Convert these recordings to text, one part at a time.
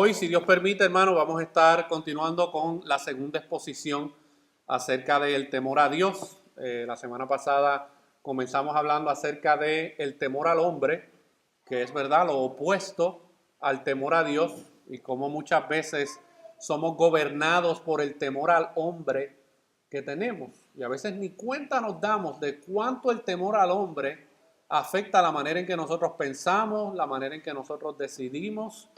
Hoy, si Dios permite, hermano, vamos a estar continuando con la segunda exposición acerca del temor a Dios. La semana pasada comenzamos hablando acerca del temor al hombre, que es verdad lo opuesto al temor a Dios, y cómo muchas veces somos gobernados por el temor al hombre que tenemos. Y a veces ni cuenta nos damos de cuánto el temor al hombre afecta la manera en que nosotros pensamos, la manera en que nosotros decidimos,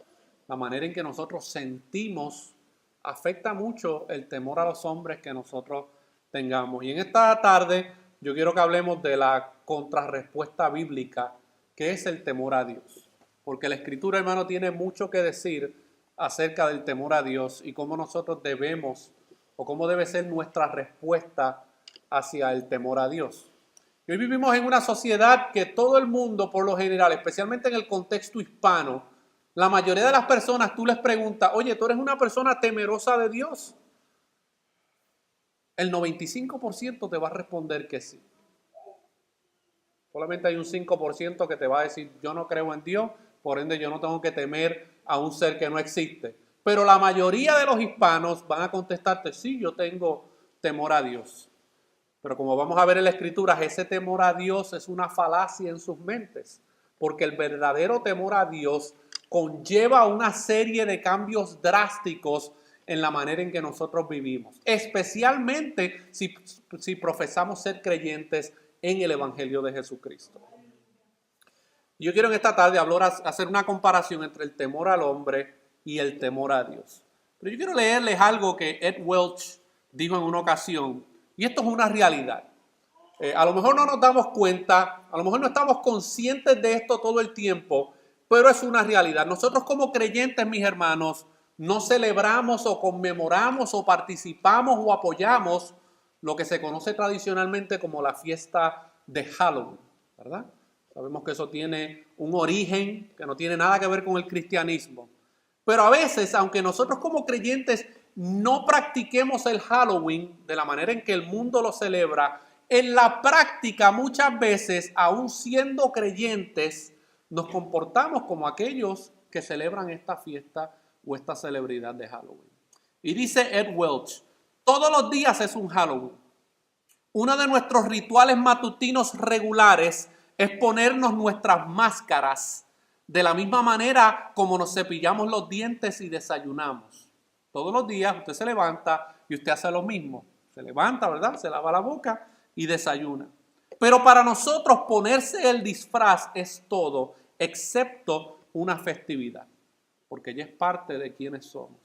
la manera en que nosotros sentimos. Afecta mucho el temor a los hombres que nosotros tengamos. Y en esta tarde yo quiero que hablemos de la contrarrespuesta bíblica, que es el temor a Dios. Porque la Escritura, hermano, tiene mucho que decir acerca del temor a Dios y cómo nosotros debemos, o cómo debe ser nuestra respuesta hacia el temor a Dios. Y hoy vivimos en una sociedad que todo el mundo, por lo general, especialmente en el contexto hispano, la mayoría de las personas, tú les preguntas, oye, ¿tú eres una persona temerosa de Dios? El 95% te va a responder que sí. Solamente hay un 5% que te va a decir, yo no creo en Dios, por ende yo no tengo que temer a un ser que no existe. Pero la mayoría de los hispanos van a contestarte, sí, yo tengo temor a Dios. Pero como vamos a ver en la Escritura, ese temor a Dios es una falacia en sus mentes, porque el verdadero temor a Dios conlleva una serie de cambios drásticos en la manera en que nosotros vivimos, especialmente si profesamos ser creyentes en el Evangelio de Jesucristo. Yo quiero en esta tarde hacer una comparación entre el temor al hombre y el temor a Dios. Pero yo quiero leerles algo que Ed Welch dijo en una ocasión, y esto es una realidad. A lo mejor no nos damos cuenta, a lo mejor no estamos conscientes de esto todo el tiempo, pero es una realidad. Nosotros como creyentes, mis hermanos, no celebramos o conmemoramos o participamos o apoyamos lo que se conoce tradicionalmente como la fiesta de Halloween, ¿verdad? Sabemos que eso tiene un origen que no tiene nada que ver con el cristianismo. Pero a veces, aunque nosotros como creyentes no practiquemos el Halloween de la manera en que el mundo lo celebra, en la práctica muchas veces, aún siendo creyentes, nos comportamos como aquellos que celebran esta fiesta o esta celebridad de Halloween. Y dice Ed Welch, todos los días es un Halloween. Uno de nuestros rituales matutinos regulares es ponernos nuestras máscaras de la misma manera como nos cepillamos los dientes y desayunamos. Todos los días usted se levanta y usted hace lo mismo. Se levanta, ¿verdad? Se lava la boca y desayuna. Pero para nosotros ponerse el disfraz es todo, excepto una festividad, porque ya es parte de quienes somos.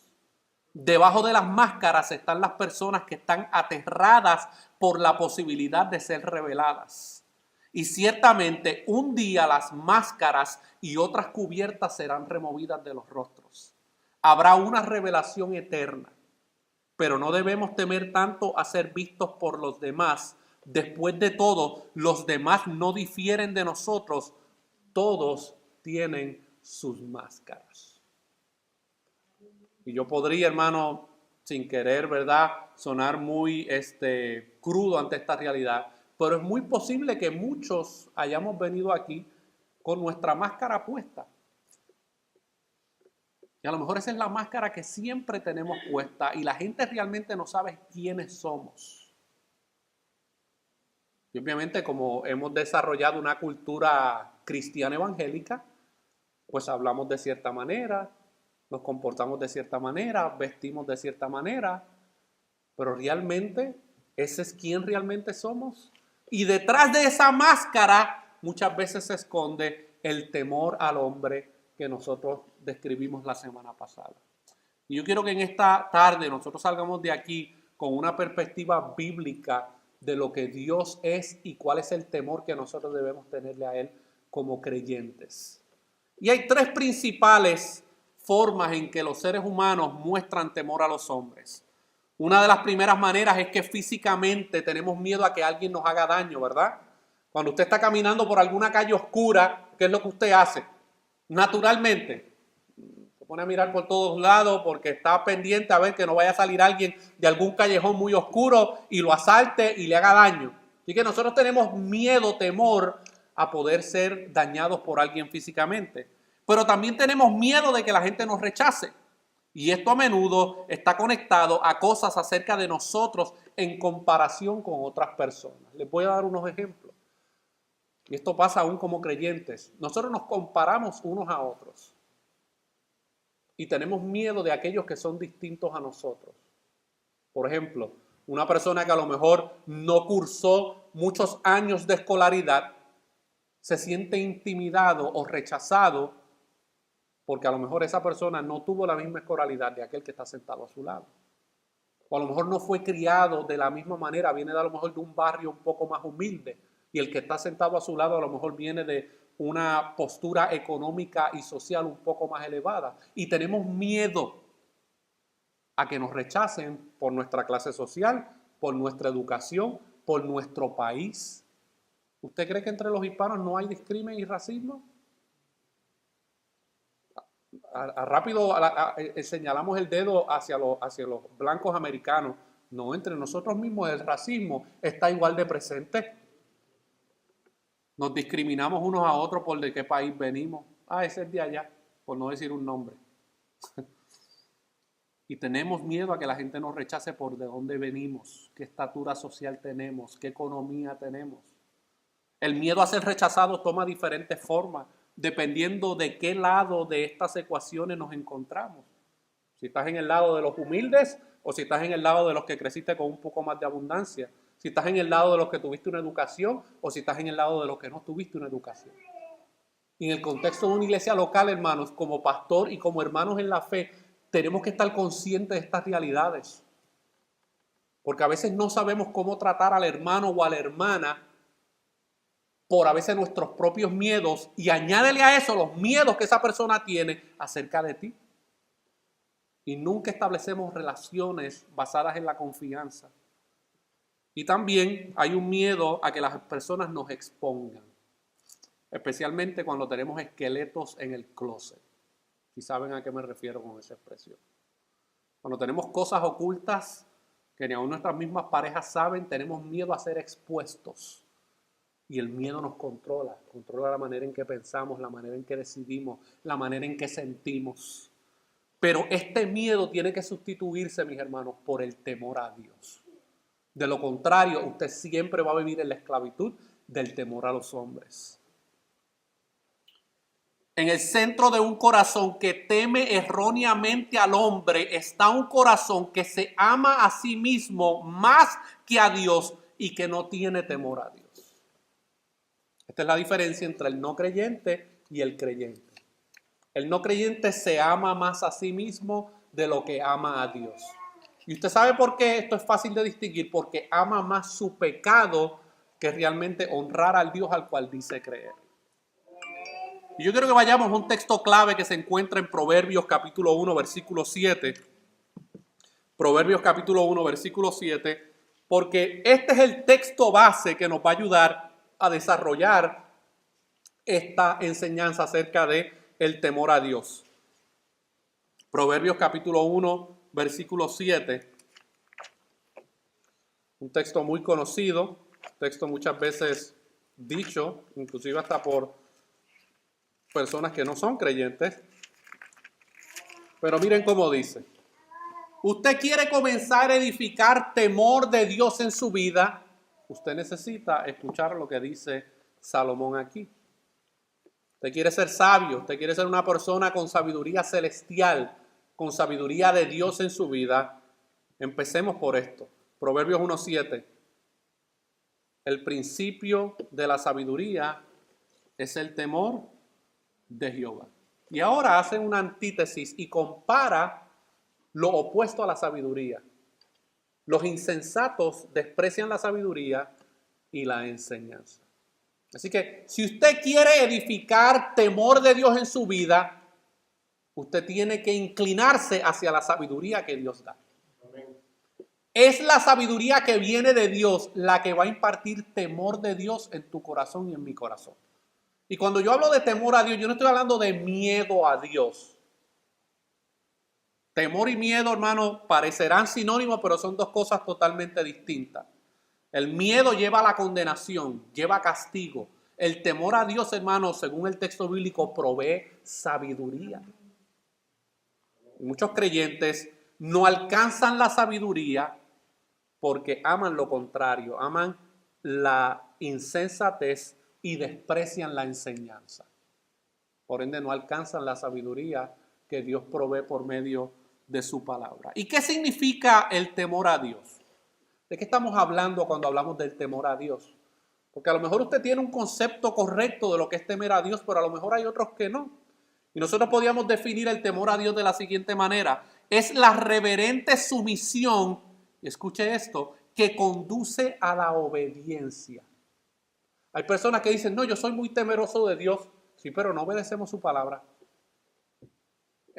Debajo de las máscaras están las personas que están aterradas por la posibilidad de ser reveladas. Y ciertamente un día las máscaras y otras cubiertas serán removidas de los rostros. Habrá una revelación eterna, pero no debemos temer tanto a ser vistos por los demás. Después de todo, los demás no difieren de nosotros. Todos tienen sus máscaras. Y yo podría, hermano, sin querer, ¿verdad?, sonar muy crudo ante esta realidad, pero es muy posible que muchos hayamos venido aquí con nuestra máscara puesta. Y a lo mejor esa es la máscara que siempre tenemos puesta y la gente realmente no sabe quiénes somos. Y obviamente como hemos desarrollado una cultura cristiana evangélica, pues hablamos de cierta manera, nos comportamos de cierta manera, vestimos de cierta manera, pero realmente, ¿ese es quién realmente somos? Y detrás de esa máscara muchas veces se esconde el temor al hombre que nosotros describimos la semana pasada. Y yo quiero que en esta tarde nosotros salgamos de aquí con una perspectiva bíblica de lo que Dios es y cuál es el temor que nosotros debemos tenerle a Él como creyentes. Y hay tres principales formas en que los seres humanos muestran temor a los hombres. Una de las primeras maneras es que físicamente tenemos miedo a que alguien nos haga daño, ¿verdad? Cuando usted está caminando por alguna calle oscura, ¿qué es lo que usted hace? Naturalmente, se pone a mirar por todos lados porque está pendiente a ver que no vaya a salir alguien de algún callejón muy oscuro y lo asalte y le haga daño. Así que nosotros tenemos miedo, temor a poder ser dañados por alguien físicamente. Pero también tenemos miedo de que la gente nos rechace. Y esto a menudo está conectado a cosas acerca de nosotros en comparación con otras personas. Les voy a dar unos ejemplos. Y esto pasa aún como creyentes. Nosotros nos comparamos unos a otros. Y tenemos miedo de aquellos que son distintos a nosotros. Por ejemplo, una persona que a lo mejor no cursó muchos años de escolaridad se siente intimidado o rechazado porque a lo mejor esa persona no tuvo la misma escolaridad de aquel que está sentado a su lado. O a lo mejor no fue criado de la misma manera, viene a lo mejor de un barrio un poco más humilde y el que está sentado a su lado a lo mejor viene de una postura económica y social un poco más elevada. Y tenemos miedo a que nos rechacen por nuestra clase social, por nuestra educación, por nuestro país. ¿Usted cree que entre los hispanos no hay discrimen y racismo? Rápido señalamos el dedo hacia los blancos americanos. No, entre nosotros mismos el racismo está igual de presente. Nos discriminamos unos a otros por de qué país venimos. Ese es de allá, por no decir un nombre. Y tenemos miedo a que la gente nos rechace por de dónde venimos, qué estatura social tenemos, qué economía tenemos. El miedo a ser rechazado toma diferentes formas, dependiendo de qué lado de estas ecuaciones nos encontramos. Si estás en el lado de los humildes o si estás en el lado de los que creciste con un poco más de abundancia. Si estás en el lado de los que tuviste una educación o si estás en el lado de los que no tuviste una educación. Y en el contexto de una iglesia local, hermanos, como pastor y como hermanos en la fe, tenemos que estar conscientes de estas realidades. Porque a veces no sabemos cómo tratar al hermano o a la hermana por a veces nuestros propios miedos y añádele a eso los miedos que esa persona tiene acerca de ti. Y nunca establecemos relaciones basadas en la confianza. Y también hay un miedo a que las personas nos expongan, especialmente cuando tenemos esqueletos en el closet. Si saben a qué me refiero con esa expresión. Cuando tenemos cosas ocultas que ni aún nuestras mismas parejas saben, tenemos miedo a ser expuestos. Y el miedo nos controla la manera en que pensamos, la manera en que decidimos, la manera en que sentimos. Pero este miedo tiene que sustituirse, mis hermanos, por el temor a Dios. De lo contrario, usted siempre va a vivir en la esclavitud del temor a los hombres. En el centro de un corazón que teme erróneamente al hombre está un corazón que se ama a sí mismo más que a Dios y que no tiene temor a Dios. Esta es la diferencia entre el no creyente y el creyente. El no creyente se ama más a sí mismo de lo que ama a Dios. Y usted sabe por qué esto es fácil de distinguir, porque ama más su pecado que realmente honrar al Dios al cual dice creer. Y yo quiero que vayamos a un texto clave que se encuentra en Proverbios capítulo 1, versículo 7. Proverbios capítulo 1, versículo 7, porque este es el texto base que nos va a ayudar a desarrollar esta enseñanza acerca de el temor a Dios. Proverbios capítulo 1, versículo 7. Un texto muy conocido, un texto muchas veces dicho, inclusive hasta por personas que no son creyentes. Pero miren cómo dice. Usted quiere comenzar a edificar temor de Dios en su vida. Usted necesita escuchar lo que dice Salomón aquí. Usted quiere ser sabio, usted quiere ser una persona con sabiduría celestial, con sabiduría de Dios en su vida. Empecemos por esto. Proverbios 1:7. El principio de la sabiduría es el temor de Jehová. Y ahora hace una antítesis y compara lo opuesto a la sabiduría. Los insensatos desprecian la sabiduría y la enseñanza. Así que si usted quiere edificar temor de Dios en su vida, usted tiene que inclinarse hacia la sabiduría que Dios da. Es la sabiduría que viene de Dios la que va a impartir temor de Dios en tu corazón y en mi corazón. Y cuando yo hablo de temor a Dios, yo no estoy hablando de miedo a Dios. Temor y miedo, hermano, parecerán sinónimos, pero son dos cosas totalmente distintas. El miedo lleva a la condenación, lleva a castigo. El temor a Dios, hermano, según el texto bíblico, provee sabiduría. muchos creyentes no alcanzan la sabiduría porque aman lo contrario, aman la insensatez y desprecian la enseñanza. Por ende, no alcanzan la sabiduría que Dios provee por medio de su palabra. ¿Y qué significa el temor a Dios? ¿De qué estamos hablando cuando hablamos del temor a Dios? Porque a lo mejor usted tiene un concepto correcto de lo que es temer a Dios, pero a lo mejor hay otros que no. Y nosotros podríamos definir el temor a Dios de la siguiente manera. Es la reverente sumisión, y escuche esto, que conduce a la obediencia. Hay personas que dicen, no, yo soy muy temeroso de Dios. Sí, pero no obedecemos su palabra.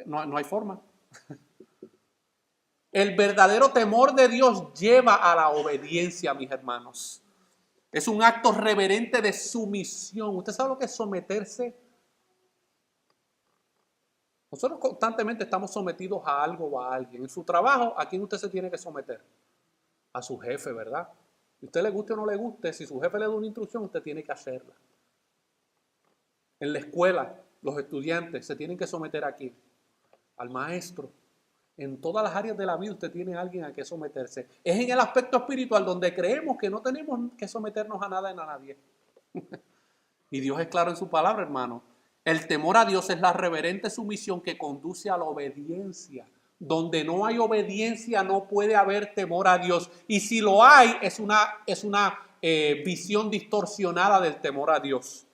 No hay forma. El verdadero temor de Dios lleva a la obediencia, mis hermanos. Es un acto reverente de sumisión. ¿Usted sabe lo que es someterse? Nosotros constantemente estamos sometidos a algo o a alguien. En su trabajo, ¿a quién usted se tiene que someter? A su jefe, ¿verdad? Si a usted le guste o no le guste, si su jefe le da una instrucción, usted tiene que hacerla. En la escuela, los estudiantes se tienen que someter aquí, al maestro. En todas las áreas de la vida usted tiene a alguien a que someterse. Es en el aspecto espiritual donde creemos que no tenemos que someternos a nada ni a nadie. Y Dios es claro en su palabra, hermano. El temor a Dios es la reverente sumisión que conduce a la obediencia. Donde no hay obediencia no puede haber temor a Dios. Y si lo hay, es una visión distorsionada del temor a Dios.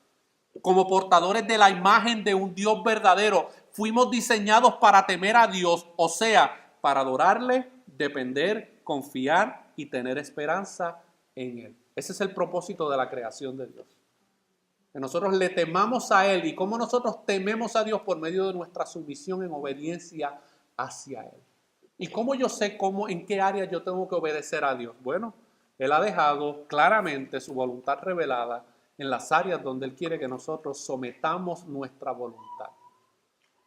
Como portadores de la imagen de un Dios verdadero, fuimos diseñados para temer a Dios, o sea, para adorarle, depender, confiar y tener esperanza en Él. Ese es el propósito de la creación de Dios. Que nosotros le temamos a Él. ¿Y cómo nosotros tememos a Dios? Por medio de nuestra sumisión en obediencia hacia Él. ¿Y cómo yo sé en qué área yo tengo que obedecer a Dios? Bueno, Él ha dejado claramente su voluntad revelada en las áreas donde Él quiere que nosotros sometamos nuestra voluntad.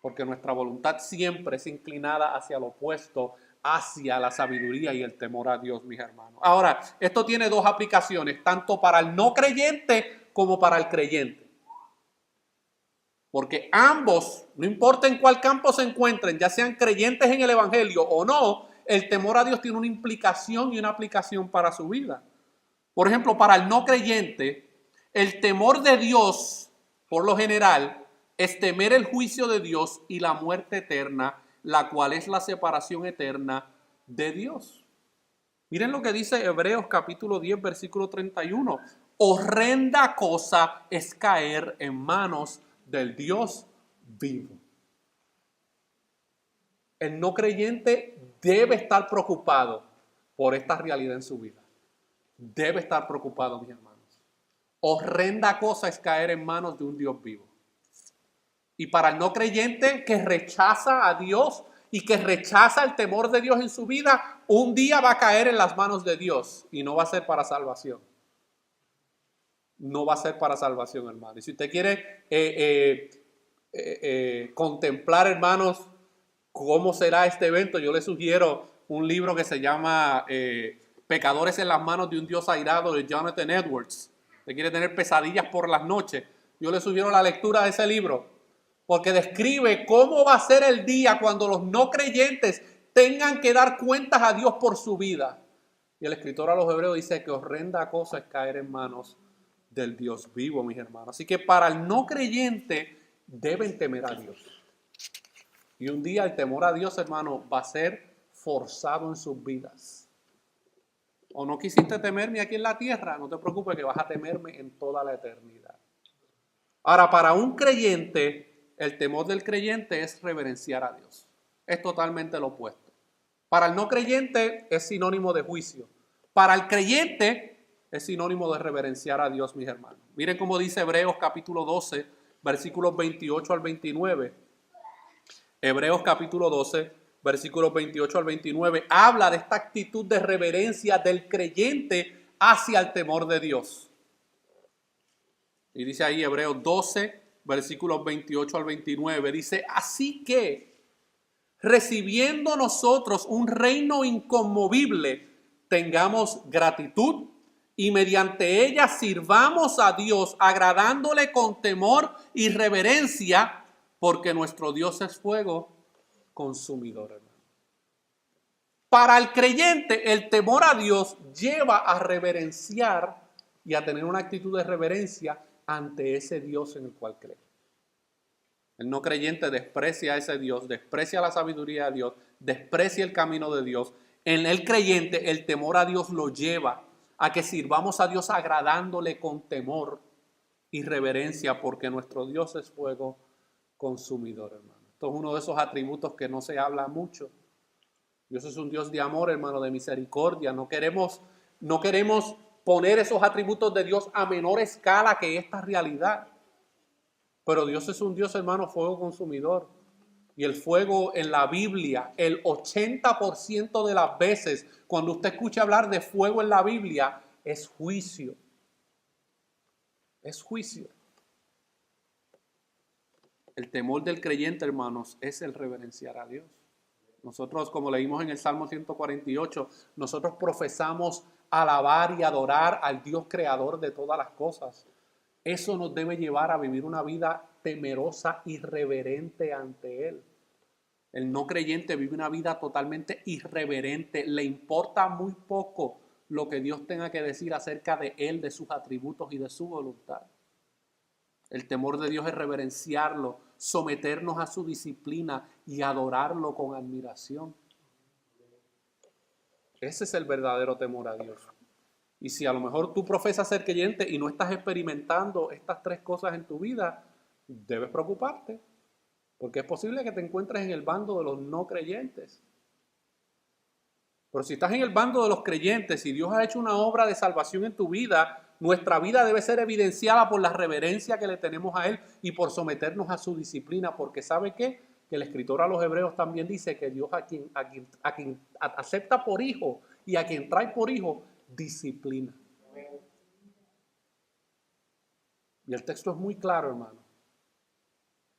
Porque nuestra voluntad siempre es inclinada hacia lo opuesto, hacia la sabiduría y el temor a Dios, mis hermanos. Ahora, esto tiene dos aplicaciones, tanto para el no creyente como para el creyente. Porque ambos, no importa en cuál campo se encuentren, ya sean creyentes en el Evangelio o no, el temor a Dios tiene una implicación y una aplicación para su vida. Por ejemplo, para el no creyente, el temor de Dios, por lo general, es temer el juicio de Dios y la muerte eterna, la cual es la separación eterna de Dios. Miren lo que dice Hebreos capítulo 10, versículo 31. Horrenda cosa es caer en manos del Dios vivo. El no creyente debe estar preocupado por esta realidad en su vida. Debe estar preocupado, mis hermanos. Horrenda cosa es caer en manos de un Dios vivo. Y para el no creyente que rechaza a Dios y que rechaza el temor de Dios en su vida, un día va a caer en las manos de Dios y no va a ser para salvación. No va a ser para salvación, hermano. Y si usted quiere contemplar, hermanos, cómo será este evento, yo le sugiero un libro que se llama Pecadores en las manos de un Dios airado, de Jonathan Edwards. Usted quiere tener pesadillas por las noches, yo le sugiero la lectura de ese libro, porque describe cómo va a ser el día cuando los no creyentes tengan que dar cuentas a Dios por su vida. Y el escritor a los hebreos dice que horrenda cosa es caer en manos del Dios vivo, mis hermanos. Así que para el no creyente deben temer a Dios. Y un día el temor a Dios, hermano, va a ser forzado en sus vidas. O no quisiste temerme aquí en la tierra, no te preocupes que vas a temerme en toda la eternidad. Ahora, para un creyente, el temor del creyente es reverenciar a Dios. Es totalmente lo opuesto. Para el no creyente es sinónimo de juicio. Para el creyente es sinónimo de reverenciar a Dios, mis hermanos. Miren cómo dice Hebreos capítulo 12, versículos 28 al 29. Hebreos capítulo 12, versículos 28 al 29, habla de esta actitud de reverencia del creyente hacia el temor de Dios. Y dice ahí Hebreos 12, versículos 28 al 29, dice, así que, recibiendo nosotros un reino inconmovible, tengamos gratitud y mediante ella sirvamos a Dios, agradándole con temor y reverencia, porque nuestro Dios es fuego consumidor, hermano. Para el creyente, el temor a Dios lleva a reverenciar y a tener una actitud de reverencia ante ese Dios en el cual cree. El no creyente desprecia a ese Dios, desprecia la sabiduría de Dios, desprecia el camino de Dios. En el creyente, el temor a Dios lo lleva a que sirvamos a Dios agradándole con temor y reverencia, porque nuestro Dios es fuego consumidor, hermano. Esto es uno de esos atributos que no se habla mucho. Dios es un Dios de amor, hermano, de misericordia. No queremos poner esos atributos de Dios a menor escala que esta realidad. Pero Dios es un Dios, hermano, fuego consumidor. Y el fuego en la Biblia, el 80% de las veces, cuando usted escucha hablar de fuego en la Biblia, es juicio. Es juicio. El temor del creyente, hermanos, es el reverenciar a Dios. Nosotros, como leímos en el Salmo 148, nosotros profesamos alabar y adorar al Dios creador de todas las cosas. Eso nos debe llevar a vivir una vida temerosa y reverente ante Él. El no creyente vive una vida totalmente irreverente. Le importa muy poco lo que Dios tenga que decir acerca de Él, de sus atributos y de su voluntad. El temor de Dios es reverenciarlo, someternos a su disciplina y adorarlo con admiración. Ese es el verdadero temor a Dios. Y si a lo mejor tú profesas ser creyente y no estás experimentando estas tres cosas en tu vida, debes preocuparte. Porque es posible que te encuentres en el bando de los no creyentes. Pero si estás en el bando de los creyentes y Dios ha hecho una obra de salvación en tu vida, nuestra vida debe ser evidenciada por la reverencia que le tenemos a Él y por someternos a su disciplina. Porque ¿sabe qué? Que el escritor a los Hebreos también dice que Dios a quien acepta por hijo y a quien trae por hijo, disciplina. Y el texto es muy claro, hermano.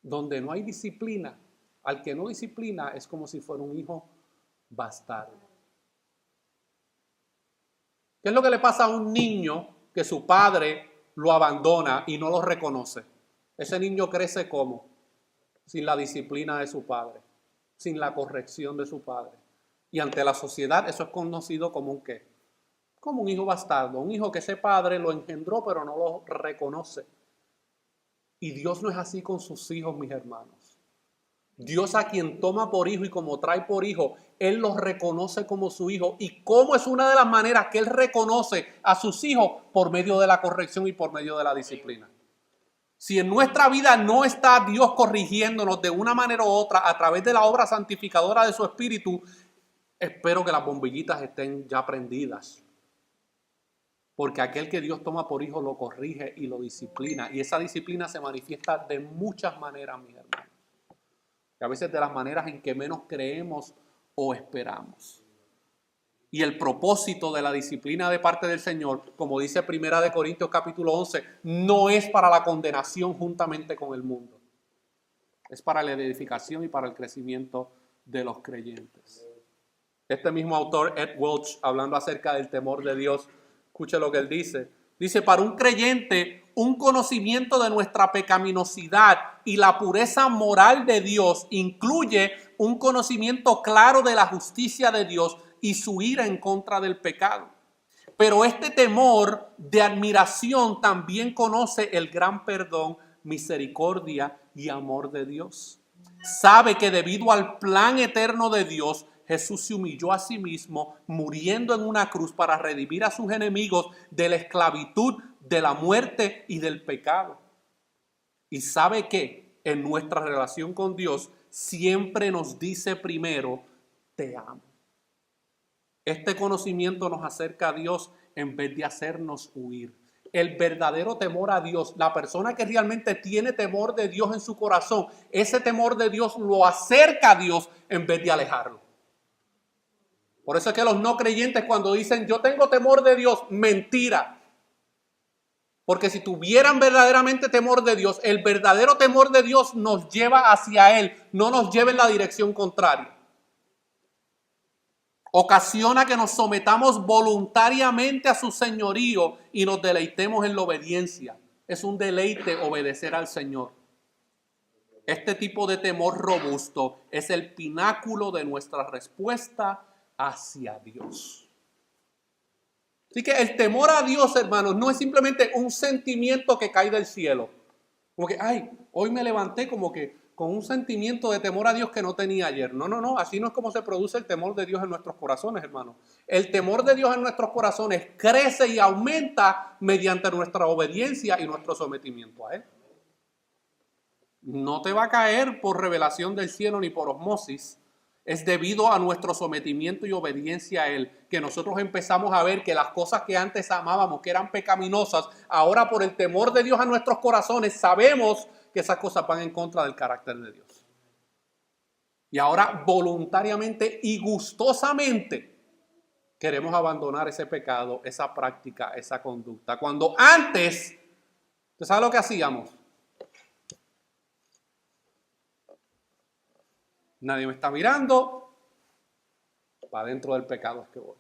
Donde no hay disciplina, al que no disciplina es como si fuera un hijo bastardo. ¿Qué es lo que le pasa a un niño que su padre lo abandona y no lo reconoce? Ese niño crece ¿cómo? Sin la disciplina de su padre, sin la corrección de su padre. Y ante la sociedad eso es conocido como un ¿qué? Como un hijo bastardo, un hijo que ese padre lo engendró pero no lo reconoce. Y Dios no es así con sus hijos, mis hermanos. Dios a quien toma por hijo y como trae por hijo, Él los reconoce como su hijo. ¿Y cómo es una de las maneras que Él reconoce a sus hijos? Por medio de la corrección y por medio de la disciplina. Si en nuestra vida no está Dios corrigiéndonos de una manera u otra a través de la obra santificadora de su Espíritu, espero que las bombillitas estén ya prendidas. Porque aquel que Dios toma por hijo lo corrige y lo disciplina. Y esa disciplina se manifiesta de muchas maneras, mis hermanos. Y a veces de las maneras en que menos creemos o esperamos. Y el propósito de la disciplina de parte del Señor, como dice 1 Corintios capítulo 11, no es para la condenación juntamente con el mundo. Es para la edificación y para el crecimiento de los creyentes. Este mismo autor, Ed Welch, hablando acerca del temor de Dios, escuche lo que él dice. Dice, para un creyente, un conocimiento de nuestra pecaminosidad y la pureza moral de Dios incluye un conocimiento claro de la justicia de Dios y su ira en contra del pecado. Pero este temor de admiración también conoce el gran perdón, misericordia y amor de Dios. Sabe que debido al plan eterno de Dios, Jesús se humilló a sí mismo, muriendo en una cruz para redimir a sus enemigos de la esclavitud, de la muerte y del pecado. Y sabe que en nuestra relación con Dios siempre nos dice primero, te amo. Este conocimiento nos acerca a Dios en vez de hacernos huir. El verdadero temor a Dios, la persona que realmente tiene temor de Dios en su corazón, ese temor de Dios lo acerca a Dios en vez de alejarlo. Por eso es que los no creyentes cuando dicen yo tengo temor de Dios, mentira. Porque si tuvieran verdaderamente temor de Dios, el verdadero temor de Dios nos lleva hacia Él, no nos lleva en la dirección contraria. Ocasiona que nos sometamos voluntariamente a su señorío y nos deleitemos en la obediencia. Es un deleite obedecer al Señor. Este tipo de temor robusto es el pináculo de nuestra respuesta hacia Dios. Así que el temor a Dios, hermanos, no es simplemente un sentimiento que cae del cielo. Como que, ay, hoy me levanté como que con un sentimiento de temor a Dios que no tenía ayer. No, así no es como se produce el temor de Dios en nuestros corazones, hermanos. El temor de Dios en nuestros corazones crece y aumenta mediante nuestra obediencia y nuestro sometimiento a Él. No te va a caer por revelación del cielo ni por osmosis. Es debido a nuestro sometimiento y obediencia a Él que nosotros empezamos a ver que las cosas que antes amábamos, que eran pecaminosas, ahora por el temor de Dios a nuestros corazones sabemos que esas cosas van en contra del carácter de Dios. Y ahora voluntariamente y gustosamente queremos abandonar ese pecado, esa práctica, esa conducta. Cuando antes, ¿usted sabe lo que hacíamos? Nadie me está mirando, para dentro del pecado es que voy.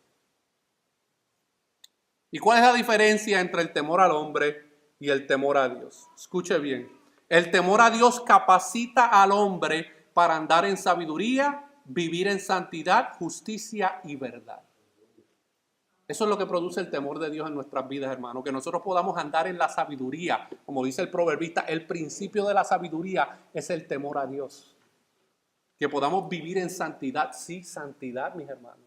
¿Y cuál es la diferencia entre el temor al hombre y el temor a Dios? Escuche bien. El temor a Dios capacita al hombre para andar en sabiduría, vivir en santidad, justicia y verdad. Eso es lo que produce el temor de Dios en nuestras vidas, hermanos. Que nosotros podamos andar en la sabiduría. Como dice el proverbista, el principio de la sabiduría es el temor a Dios. Que podamos vivir en santidad. Sí, santidad, mis hermanos.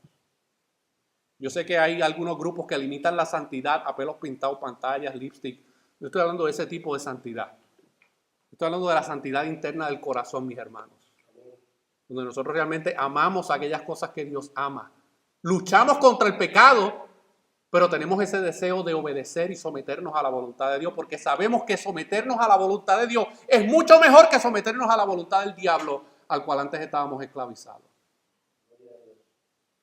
Yo sé que hay algunos grupos que limitan la santidad a pelos pintados, pantallas, lipstick. Yo estoy hablando de ese tipo de santidad. Estoy hablando de la santidad interna del corazón, mis hermanos. Donde nosotros realmente amamos aquellas cosas que Dios ama. Luchamos contra el pecado, pero tenemos ese deseo de obedecer y someternos a la voluntad de Dios, porque sabemos que someternos a la voluntad de Dios es mucho mejor que someternos a la voluntad del diablo, al cual antes estábamos esclavizados.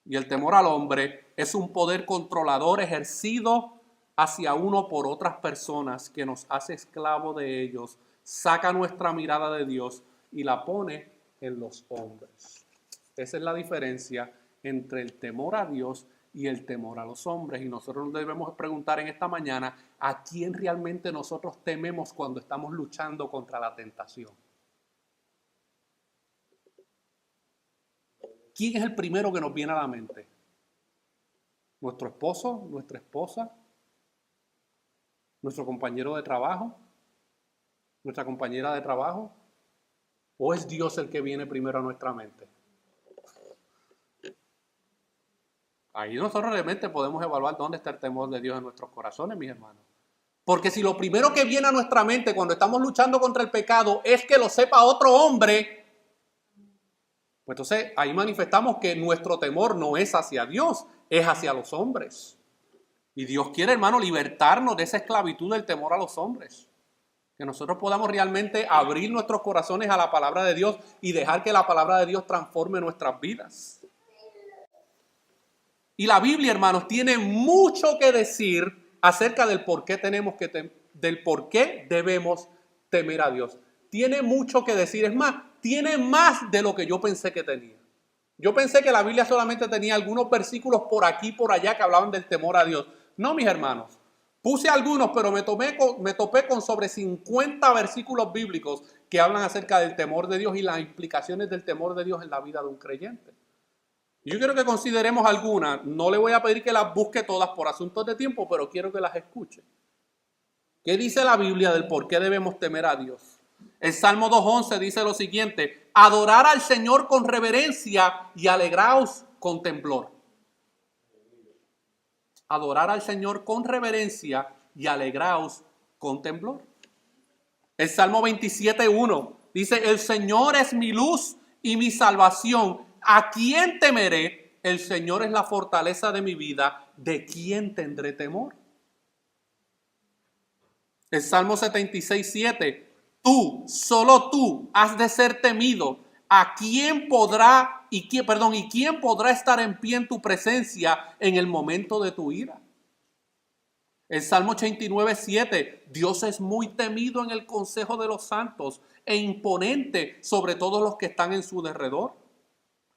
Y el temor al hombre es un poder controlador ejercido hacia uno por otras personas que nos hace esclavos de ellos, saca nuestra mirada de Dios y la pone en los hombres. Esa es la diferencia entre el temor a Dios y el temor a los hombres. Y nosotros nos debemos preguntar en esta mañana a quién realmente nosotros tememos cuando estamos luchando contra la tentación. ¿Quién es el primero que nos viene a la mente? ¿Nuestro esposo? ¿Nuestra esposa? ¿Nuestro compañero de trabajo? ¿Nuestra compañera de trabajo? ¿O es Dios el que viene primero a nuestra mente? Ahí nosotros realmente podemos evaluar dónde está el temor de Dios en nuestros corazones, mis hermanos. Porque si lo primero que viene a nuestra mente cuando estamos luchando contra el pecado es que lo sepa otro hombre, pues entonces ahí manifestamos que nuestro temor no es hacia Dios, es hacia los hombres. Y Dios quiere, hermano, libertarnos de esa esclavitud del temor a los hombres. Que nosotros podamos realmente abrir nuestros corazones a la palabra de Dios y dejar que la palabra de Dios transforme nuestras vidas. Y la Biblia, hermanos, tiene mucho que decir acerca del por qué del por qué debemos temer a Dios. Tiene mucho que decir, es más, tiene más de lo que yo pensé que tenía. Yo pensé que la Biblia solamente tenía algunos versículos por aquí y por allá que hablaban del temor a Dios. No, mis hermanos. Puse algunos, pero me topé con sobre 50 versículos bíblicos que hablan acerca del temor de Dios y las implicaciones del temor de Dios en la vida de un creyente. Yo quiero que consideremos algunas. No le voy a pedir que las busque todas por asuntos de tiempo, pero quiero que las escuche. ¿Qué dice la Biblia del por qué debemos temer a Dios? El Salmo 2:11 dice lo siguiente: adorar al Señor con reverencia y alegraos con temblor. Adorar al Señor con reverencia y alegraos con temblor. El Salmo 27:1 dice: el Señor es mi luz y mi salvación. ¿A quién temeré? El Señor es la fortaleza de mi vida. ¿De quién tendré temor? El Salmo 76:7: tú, solo tú, has de ser temido. ¿A quién podrá quién podrá estar en pie en tu presencia en el momento de tu ira? El Salmo 89:7: Dios es muy temido en el consejo de los santos e imponente sobre todos los que están en su derredor.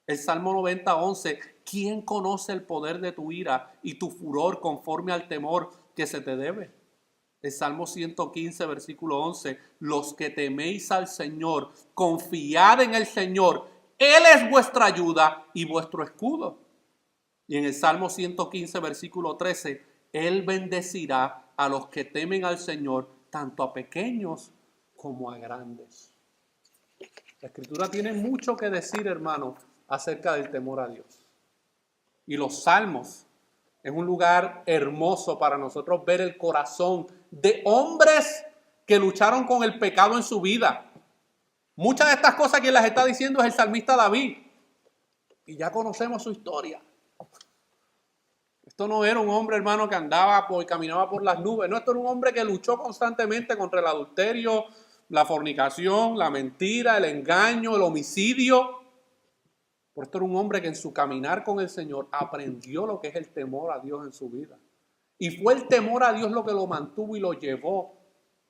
El Salmo 90:11: ¿quién conoce el poder de tu ira y tu furor conforme al temor que se te debe? El Salmo 115, versículo 11, los que teméis al Señor, confiad en el Señor, Él es vuestra ayuda y vuestro escudo. Y en el Salmo 115, versículo 13, Él bendecirá a los que temen al Señor, tanto a pequeños como a grandes. La Escritura tiene mucho que decir, hermano, acerca del temor a Dios. Y los Salmos es un lugar hermoso para nosotros ver el corazón de hombres que lucharon con el pecado en su vida. Muchas de estas cosas que las está diciendo es el salmista David. Y ya conocemos su historia. Esto no era un hombre, hermano, que caminaba por las nubes. No, esto era un hombre que luchó constantemente contra el adulterio, la fornicación, la mentira, el engaño, el homicidio. Por esto era un hombre que en su caminar con el Señor aprendió lo que es el temor a Dios en su vida. Y fue el temor a Dios lo que lo mantuvo y lo llevó.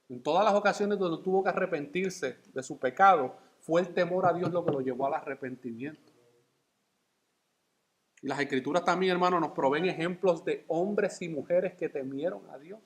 En todas las ocasiones donde tuvo que arrepentirse de su pecado, fue el temor a Dios lo que lo llevó al arrepentimiento. Y las Escrituras también, hermanos, nos proveen ejemplos de hombres y mujeres que temieron a Dios.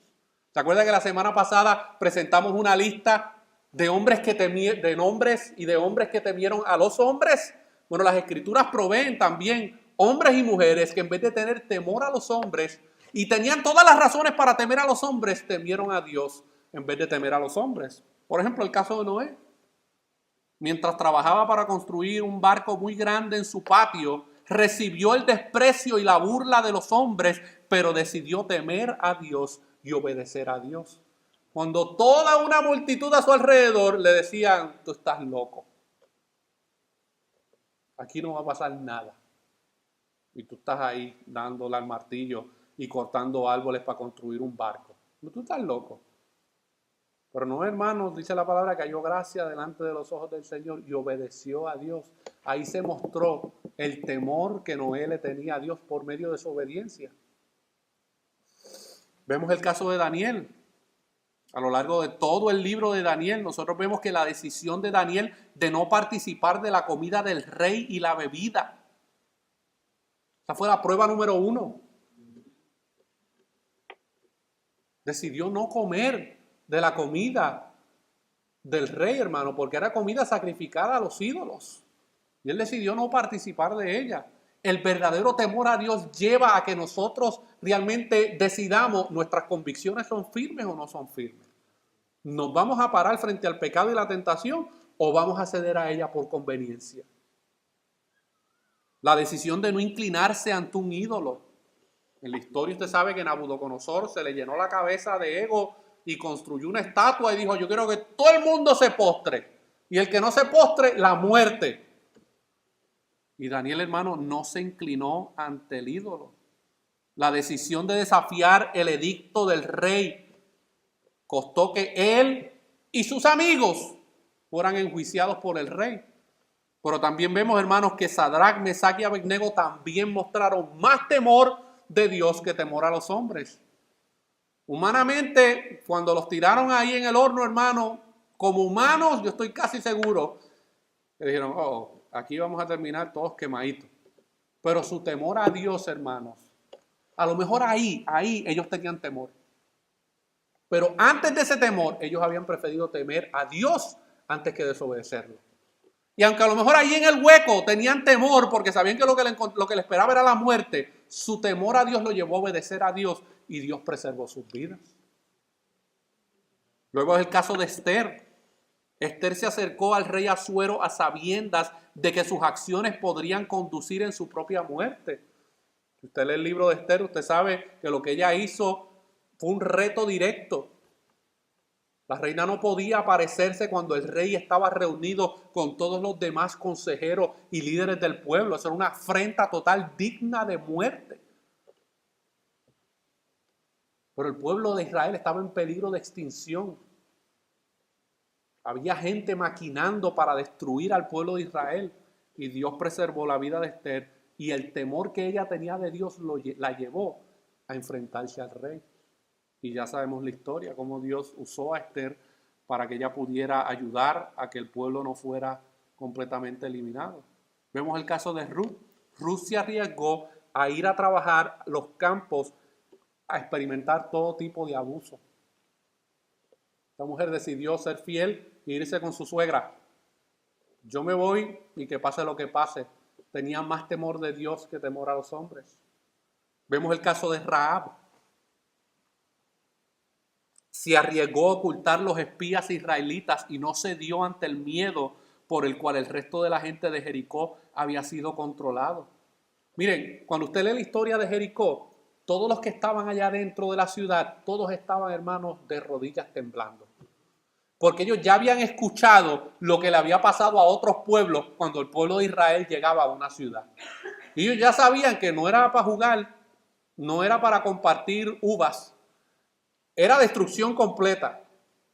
¿Se acuerdan que la semana pasada presentamos una lista de hombres de nombres y de hombres que temieron a los hombres? Bueno, las Escrituras proveen también hombres y mujeres que en vez de tener temor a los hombres y tenían todas las razones para temer a los hombres, temieron a Dios en vez de temer a los hombres. Por ejemplo, el caso de Noé. Mientras trabajaba para construir un barco muy grande en su patio, recibió el desprecio y la burla de los hombres, pero decidió temer a Dios y obedecer a Dios. Cuando toda una multitud a su alrededor le decían, tú estás loco. Aquí no va a pasar nada. Y tú estás ahí dándole al martillo y cortando árboles para construir un barco. Tú estás loco. Pero no, hermanos, dice la palabra que halló gracia delante de los ojos del Señor y obedeció a Dios. Ahí se mostró el temor que Noé le tenía a Dios por medio de su obediencia. Vemos el caso de Daniel. A lo largo de todo el libro de Daniel, nosotros vemos que la decisión de Daniel de no participar de la comida del rey y la bebida. Esa fue la prueba número 1. Decidió no comer de la comida del rey, hermano, porque era comida sacrificada a los ídolos. Y él decidió no participar de ella. El verdadero temor a Dios lleva a que nosotros realmente decidamos nuestras convicciones son firmes o no son firmes. ¿Nos vamos a parar frente al pecado y la tentación o vamos a ceder a ella por conveniencia? La decisión de no inclinarse ante un ídolo. En la historia usted sabe que Nabucodonosor se le llenó la cabeza de ego y construyó una estatua y dijo, yo quiero que todo el mundo se postre. Y el que no se postre, la muerte. Y Daniel, hermano, no se inclinó ante el ídolo. La decisión de desafiar el edicto del rey costó que él y sus amigos fueran enjuiciados por el rey. Pero también vemos, hermanos, que Sadrac, Mesac y Abednego también mostraron más temor de Dios que temor a los hombres. Humanamente, cuando los tiraron ahí en el horno, hermano, como humanos, yo estoy casi seguro que dijeron, aquí vamos a terminar todos quemaditos. Pero su temor a Dios, hermanos, a lo mejor ahí ellos tenían temor. Pero antes de ese temor, ellos habían preferido temer a Dios antes que desobedecerlo. Y aunque a lo mejor ahí en el hueco tenían temor porque sabían que lo que le esperaba era la muerte, su temor a Dios lo llevó a obedecer a Dios y Dios preservó sus vidas. Luego es el caso de Esther. Esther se acercó al rey Asuero a sabiendas de que sus acciones podrían conducir en su propia muerte. Si usted lee el libro de Esther, usted sabe que lo que ella hizo fue un reto directo. La reina no podía aparecerse cuando el rey estaba reunido con todos los demás consejeros y líderes del pueblo. Eso era una afrenta total digna de muerte. Pero el pueblo de Israel estaba en peligro de extinción. Había gente maquinando para destruir al pueblo de Israel. Y Dios preservó la vida de Esther. Y el temor que ella tenía de Dios la llevó a enfrentarse al rey. Y ya sabemos la historia, cómo Dios usó a Esther para que ella pudiera ayudar a que el pueblo no fuera completamente eliminado. Vemos el caso de Ruth. Ruth se arriesgó a ir a trabajar los campos, a experimentar todo tipo de abuso. Esta mujer decidió ser fiel e irse con su suegra. Yo me voy y que pase lo que pase. Tenía más temor de Dios que temor a los hombres. Vemos el caso de Rahab. Se arriesgó a ocultar los espías israelitas y no cedió ante el miedo por el cual el resto de la gente de Jericó había sido controlado. Miren, cuando usted lee la historia de Jericó, todos los que estaban allá dentro de la ciudad, todos estaban, hermanos, de rodillas temblando. Porque ellos ya habían escuchado lo que le había pasado a otros pueblos cuando el pueblo de Israel llegaba a una ciudad. Y ellos ya sabían que no era para jugar, no era para compartir uvas, era destrucción completa.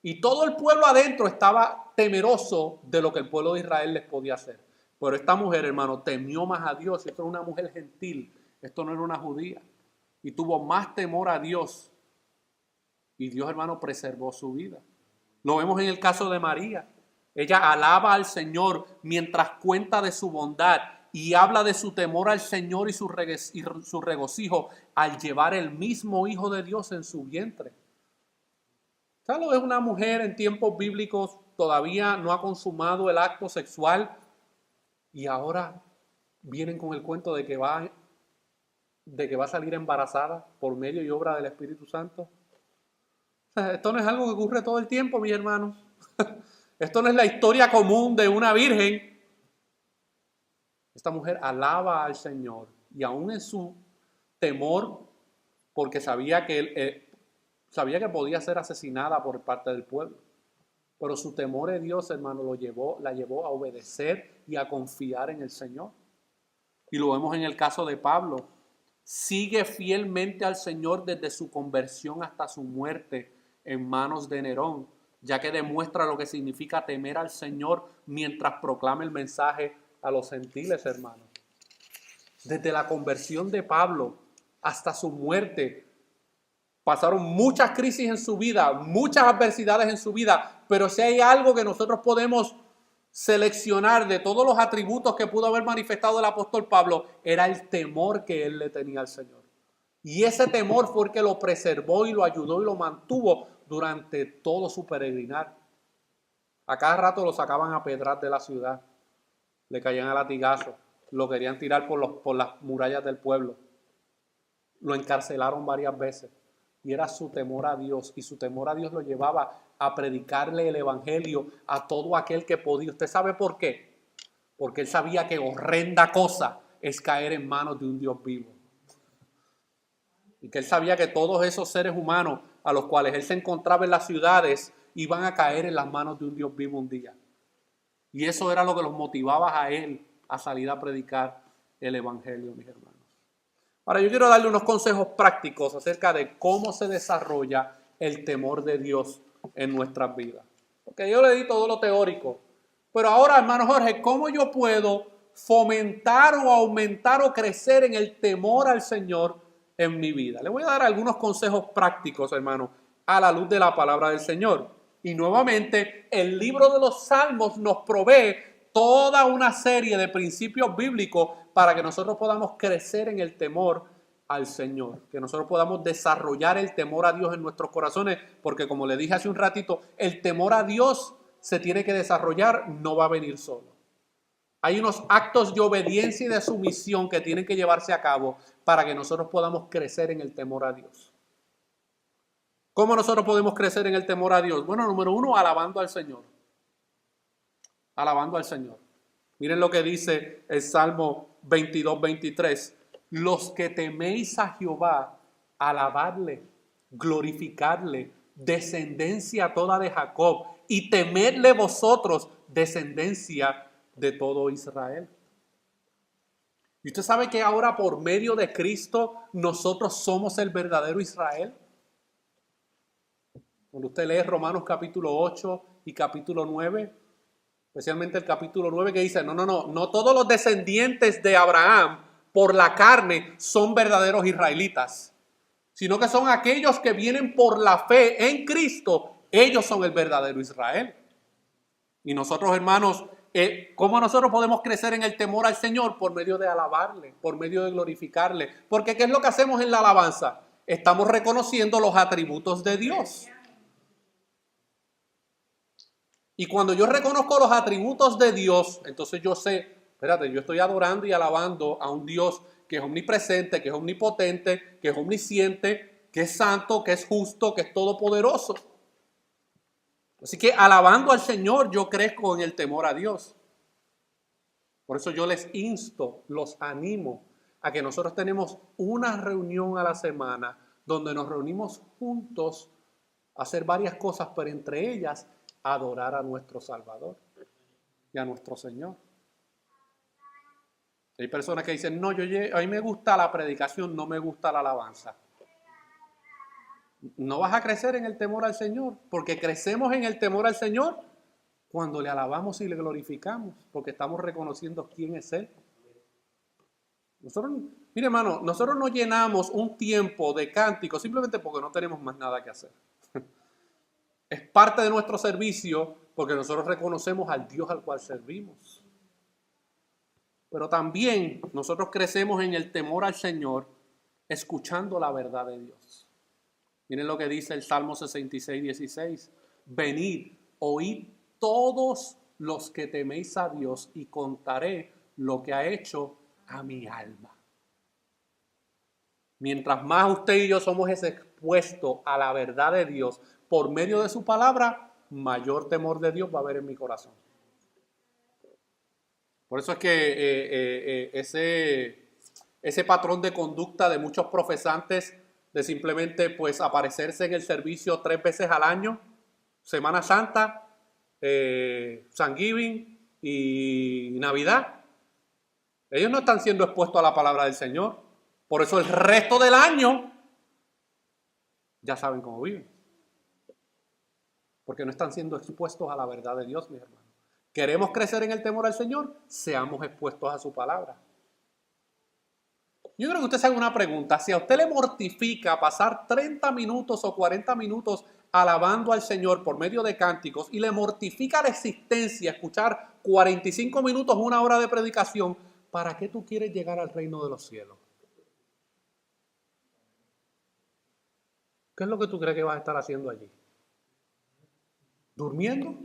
Y todo el pueblo adentro estaba temeroso de lo que el pueblo de Israel les podía hacer. Pero esta mujer, hermano, temió más a Dios. Esto era una mujer gentil, esto no era una judía. Y tuvo más temor a Dios. Y Dios, hermano, preservó su vida. Lo vemos en el caso de María. Ella alaba al Señor mientras cuenta de su bondad y habla de su temor al Señor y su regocijo al llevar el mismo Hijo de Dios en su vientre. ¿Sabes? Es una mujer en tiempos bíblicos, todavía no ha consumado el acto sexual y ahora vienen con el cuento de que va a salir embarazada por medio y obra del Espíritu Santo. O sea, esto no es algo que ocurre todo el tiempo, mis hermanos. Esto no es la historia común de una virgen. Esta mujer alaba al Señor y aún en su temor, porque sabía que podía ser asesinada por parte del pueblo. Pero su temor de Dios, hermano, la llevó a obedecer y a confiar en el Señor. Y lo vemos en el caso de Pablo. Sigue fielmente al Señor desde su conversión hasta su muerte en manos de Nerón, ya que demuestra lo que significa temer al Señor mientras proclama el mensaje a los gentiles, hermanos. Desde la conversión de Pablo hasta su muerte, pasaron muchas crisis en su vida, muchas adversidades en su vida, pero si hay algo que nosotros podemos seleccionar de todos los atributos que pudo haber manifestado el apóstol Pablo, era el temor que él le tenía al Señor. Y ese temor fue el que lo preservó y lo ayudó y lo mantuvo durante todo su peregrinar. A cada rato lo sacaban a pedras de la ciudad, le caían a latigazos, lo querían tirar por las murallas del pueblo, lo encarcelaron varias veces. Y era su temor a Dios, y su temor a Dios lo llevaba a predicarle el evangelio a todo aquel que podía. ¿Usted sabe por qué? Porque él sabía que horrenda cosa es caer en manos de un Dios vivo. Y que él sabía que todos esos seres humanos a los cuales él se encontraba en las ciudades iban a caer en las manos de un Dios vivo un día. Y eso era lo que los motivaba a él a salir a predicar el evangelio, mis hermanos. Ahora yo quiero darle unos consejos prácticos acerca de cómo se desarrolla el temor de Dios en nuestras vidas. Porque yo le di todo lo teórico. Pero ahora, hermano Jorge, ¿cómo yo puedo fomentar o aumentar o crecer en el temor al Señor en mi vida? Le voy a dar algunos consejos prácticos, hermano, a la luz de la palabra del Señor. Y nuevamente, el libro de los Salmos nos provee toda una serie de principios bíblicos para que nosotros podamos crecer en el temor al Señor, que nosotros podamos desarrollar el temor a Dios en nuestros corazones, porque como le dije hace un ratito, el temor a Dios se tiene que desarrollar, no va a venir solo. Hay unos actos de obediencia y de sumisión que tienen que llevarse a cabo para que nosotros podamos crecer en el temor a Dios. ¿Cómo nosotros podemos crecer en el temor a Dios? Bueno, número uno, alabando al Señor. Alabando al Señor. Miren lo que dice el Salmo 22, 23. Los que teméis a Jehová, alabadle, glorificadle, descendencia toda de Jacob, y temedle vosotros, descendencia de todo Israel. Y usted sabe que ahora por medio de Cristo nosotros somos el verdadero Israel. Cuando usted lee Romanos capítulo 8 y capítulo 9, especialmente el capítulo 9 que dice, no todos los descendientes de Abraham por la carne son verdaderos israelitas, sino que son aquellos que vienen por la fe en Cristo, ellos son el verdadero Israel. Y nosotros, hermanos, ¿cómo nosotros podemos crecer en el temor al Señor? Por medio de alabarle, por medio de glorificarle. Porque ¿qué es lo que hacemos en la alabanza? Estamos reconociendo los atributos de Dios. Y cuando yo reconozco los atributos de Dios, entonces yo sé, espérate, yo estoy adorando y alabando a un Dios que es omnipresente, que es omnipotente, que es omnisciente, que es santo, que es justo, que es todopoderoso. Así que alabando al Señor yo crezco en el temor a Dios. Por eso yo les insto, los animo a que nosotros tenemos una reunión a la semana donde nos reunimos juntos a hacer varias cosas, pero entre ellas adorar a nuestro Salvador y a nuestro Señor. Hay personas que dicen, no, a mí me gusta la predicación, no me gusta la alabanza. No vas a crecer en el temor al Señor, porque crecemos en el temor al Señor cuando le alabamos y le glorificamos, porque estamos reconociendo quién es Él. Mire hermano, nosotros no llenamos un tiempo de cántico simplemente porque no tenemos más nada que hacer. Es parte de nuestro servicio porque nosotros reconocemos al Dios al cual servimos. Pero también nosotros crecemos en el temor al Señor escuchando la verdad de Dios. Miren lo que dice el Salmo 66, 16. Venid, oíd todos los que teméis a Dios y contaré lo que ha hecho a mi alma. Mientras más usted y yo somos expuestos a la verdad de Dios por medio de su palabra, mayor temor de Dios va a haber en mi corazón. Por eso es que ese patrón de conducta de muchos profesantes de simplemente pues aparecerse en el servicio 3 veces al año, Semana Santa, Thanksgiving y Navidad, ellos no están siendo expuestos a la palabra del Señor. Por eso el resto del año ya saben cómo viven. Porque no están siendo expuestos a la verdad de Dios, mis hermanos. ¿Queremos crecer en el temor al Señor? Seamos expuestos a su palabra. Yo creo que usted se haga una pregunta. Si a usted le mortifica pasar 30 minutos o 40 minutos alabando al Señor por medio de cánticos y le mortifica la existencia escuchar 45 minutos, 1 hora de predicación, ¿para qué tú quieres llegar al reino de los cielos? ¿Qué es lo que tú crees que vas a estar haciendo allí? ¿Durmiendo?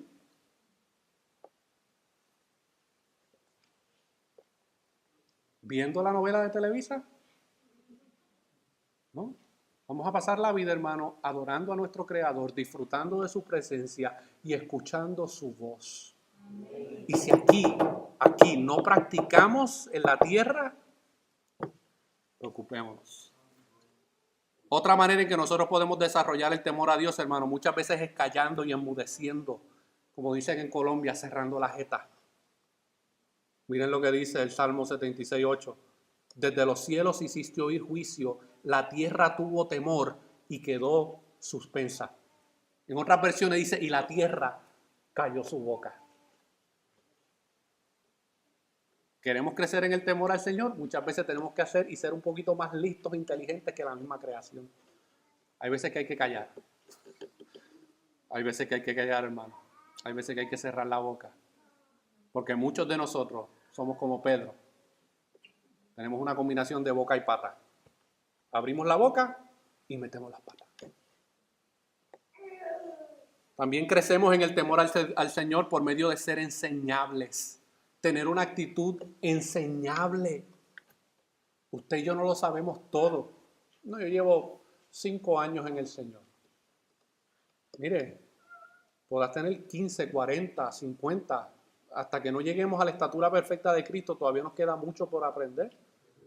¿Viendo la novela de Televisa? ¿No? Vamos a pasar la vida, hermano, adorando a nuestro Creador, disfrutando de su presencia y escuchando su voz. Y si aquí no practicamos en la tierra, preocupémonos. Otra manera en que nosotros podemos desarrollar el temor a Dios, hermano, muchas veces es callando y enmudeciendo, como dicen en Colombia, cerrando la jeta. Miren lo que dice el Salmo 76, 8. Desde los cielos hiciste oír juicio, la tierra tuvo temor y quedó suspensa. En otras versiones dice, y la tierra cayó su boca. ¿Queremos crecer en el temor al Señor? Muchas veces tenemos que hacer y ser un poquito más listos e inteligentes que la misma creación. Hay veces que hay que callar. Hay veces que hay que callar, hermano. Hay veces que hay que cerrar la boca. Porque muchos de nosotros somos como Pedro. Tenemos una combinación de boca y pata. Abrimos la boca y metemos las patas. También crecemos en el temor al Señor por medio de ser enseñables. Tener una actitud enseñable. Usted y yo no lo sabemos todo. No, yo llevo 5 años en el Señor. Mire, podrás tener 15, 40, 50. Hasta que no lleguemos a la estatura perfecta de Cristo, todavía nos queda mucho por aprender.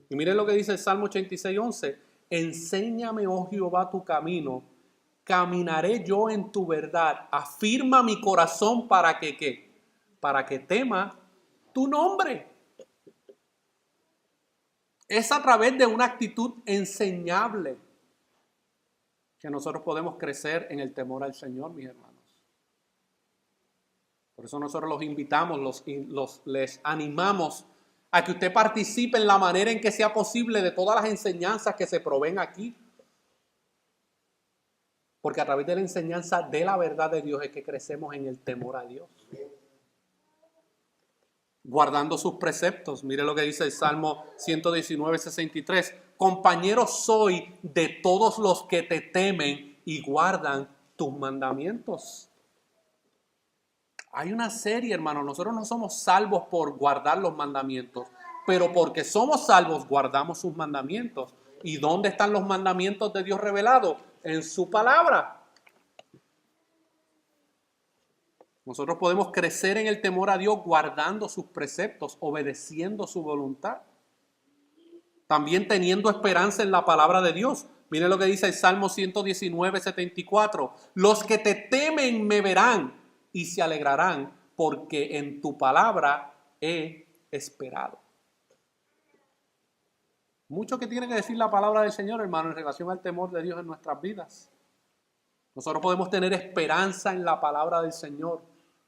Y miren lo que dice el Salmo 86, 11. Enséñame, oh Jehová, tu camino. Caminaré yo en tu verdad. Afirma mi corazón para que ¿qué? Para que tema tu nombre. Es a través de una actitud enseñable que nosotros podemos crecer en el temor al Señor, mis hermanos. Por eso nosotros los invitamos, les animamos a que usted participe en la manera en que sea posible de todas las enseñanzas que se proveen aquí. Porque a través de la enseñanza de la verdad de Dios es que crecemos en el temor a Dios. Guardando sus preceptos. Mire lo que dice el Salmo 119, 63. Compañero soy de todos los que te temen y guardan tus mandamientos. Hay una serie, hermano. Nosotros no somos salvos por guardar los mandamientos, pero porque somos salvos guardamos sus mandamientos. ¿Y dónde están los mandamientos de Dios revelados? En su palabra. Nosotros podemos crecer en el temor a Dios guardando sus preceptos, obedeciendo su voluntad. También teniendo esperanza en la palabra de Dios. Miren lo que dice el Salmo 119, 74. Los que te temen me verán y se alegrarán, porque en tu palabra he esperado. Mucho que tiene que decir la palabra del Señor, hermano, en relación al temor de Dios en nuestras vidas. Nosotros podemos tener esperanza en la palabra del Señor,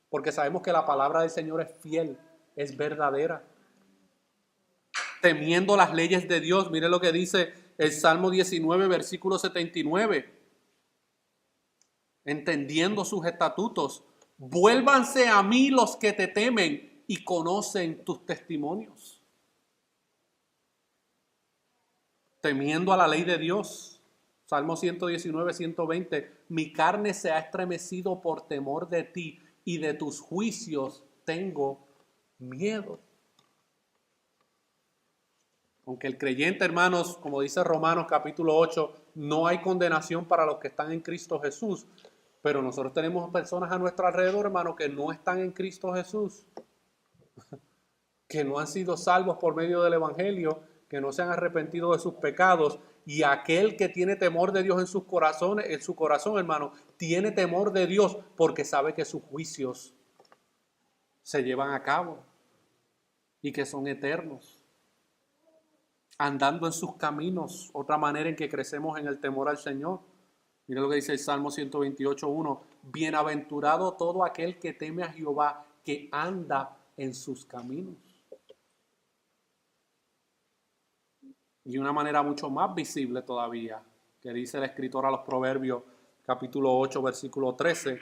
porque sabemos que la palabra del Señor es fiel, es verdadera. Temiendo las leyes de Dios, mire lo que dice el Salmo 19, versículo 79. Entendiendo sus estatutos, vuélvanse a mí los que te temen y conocen tus testimonios. Temiendo a la ley de Dios. Salmo 119, 120. Mi carne se ha estremecido por temor de ti y de tus juicios tengo miedo. Aunque el creyente, hermanos, como dice Romanos capítulo 8, no hay condenación para los que están en Cristo Jesús. Pero nosotros tenemos personas a nuestro alrededor, hermanos, que no están en Cristo Jesús. Que no han sido salvos por medio del Evangelio, que no se han arrepentido de sus pecados. Y aquel que tiene temor de Dios en su corazón, hermano, tiene temor de Dios porque sabe que sus juicios se llevan a cabo y que son eternos. Andando en sus caminos, otra manera en que crecemos en el temor al Señor. Mira lo que dice el Salmo 128:1. Bienaventurado todo aquel que teme a Jehová, que anda en sus caminos. Y una manera mucho más visible todavía, que dice el escritor a los Proverbios, capítulo 8, versículo 13.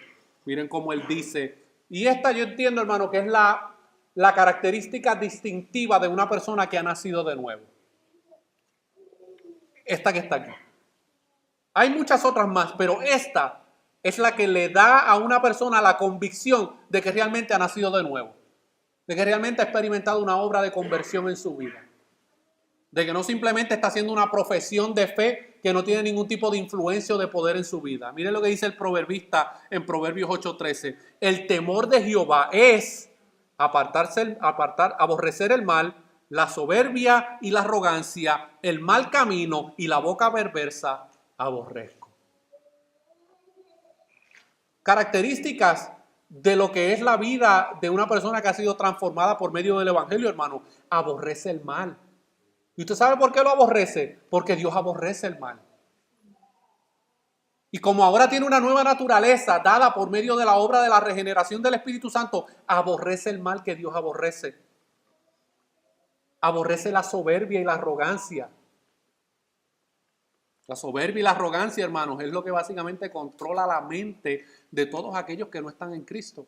Miren cómo él dice, y esta yo entiendo, hermano, que es la característica distintiva de una persona que ha nacido de nuevo. Esta que está aquí. Hay muchas otras más, pero esta es la que le da a una persona la convicción de que realmente ha nacido de nuevo. De que realmente ha experimentado una obra de conversión en su vida. De que no simplemente está haciendo una profesión de fe que no tiene ningún tipo de influencia o de poder en su vida. Miren lo que dice el proverbista en Proverbios 8:13. El temor de Jehová es aborrecer el mal, la soberbia y la arrogancia, el mal camino y la boca perversa aborrezco. Características de lo que es la vida de una persona que ha sido transformada por medio del Evangelio, hermano. Aborrece el mal. ¿Y usted sabe por qué lo aborrece? Porque Dios aborrece el mal. Y como ahora tiene una nueva naturaleza dada por medio de la obra de la regeneración del Espíritu Santo, aborrece el mal que Dios aborrece. Aborrece la soberbia y la arrogancia. La soberbia y la arrogancia, hermanos, es lo que básicamente controla la mente de todos aquellos que no están en Cristo.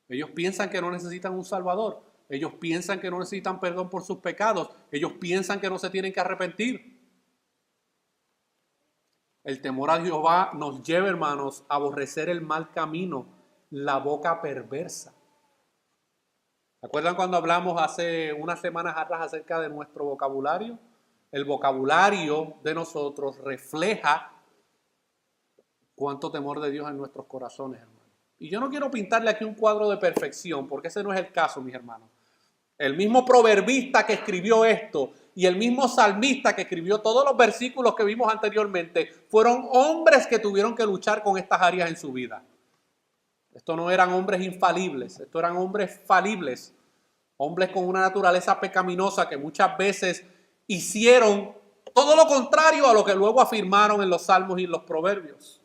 Ellos piensan que no necesitan un Salvador. Ellos piensan que no necesitan perdón por sus pecados. Ellos piensan que no se tienen que arrepentir. El temor a Jehová nos lleva, hermanos, a aborrecer el mal camino, la boca perversa. ¿Se acuerdan cuando hablamos hace unas semanas atrás acerca de nuestro vocabulario? El vocabulario de nosotros refleja cuánto temor de Dios en nuestros corazones, hermanos. Y yo no quiero pintarle aquí un cuadro de perfección, porque ese no es el caso, mis hermanos. El mismo proverbista que escribió esto y el mismo salmista que escribió todos los versículos que vimos anteriormente fueron hombres que tuvieron que luchar con estas áreas en su vida. Estos no eran hombres infalibles, estos eran hombres falibles, hombres con una naturaleza pecaminosa que muchas veces hicieron todo lo contrario a lo que luego afirmaron en los salmos y en los proverbios.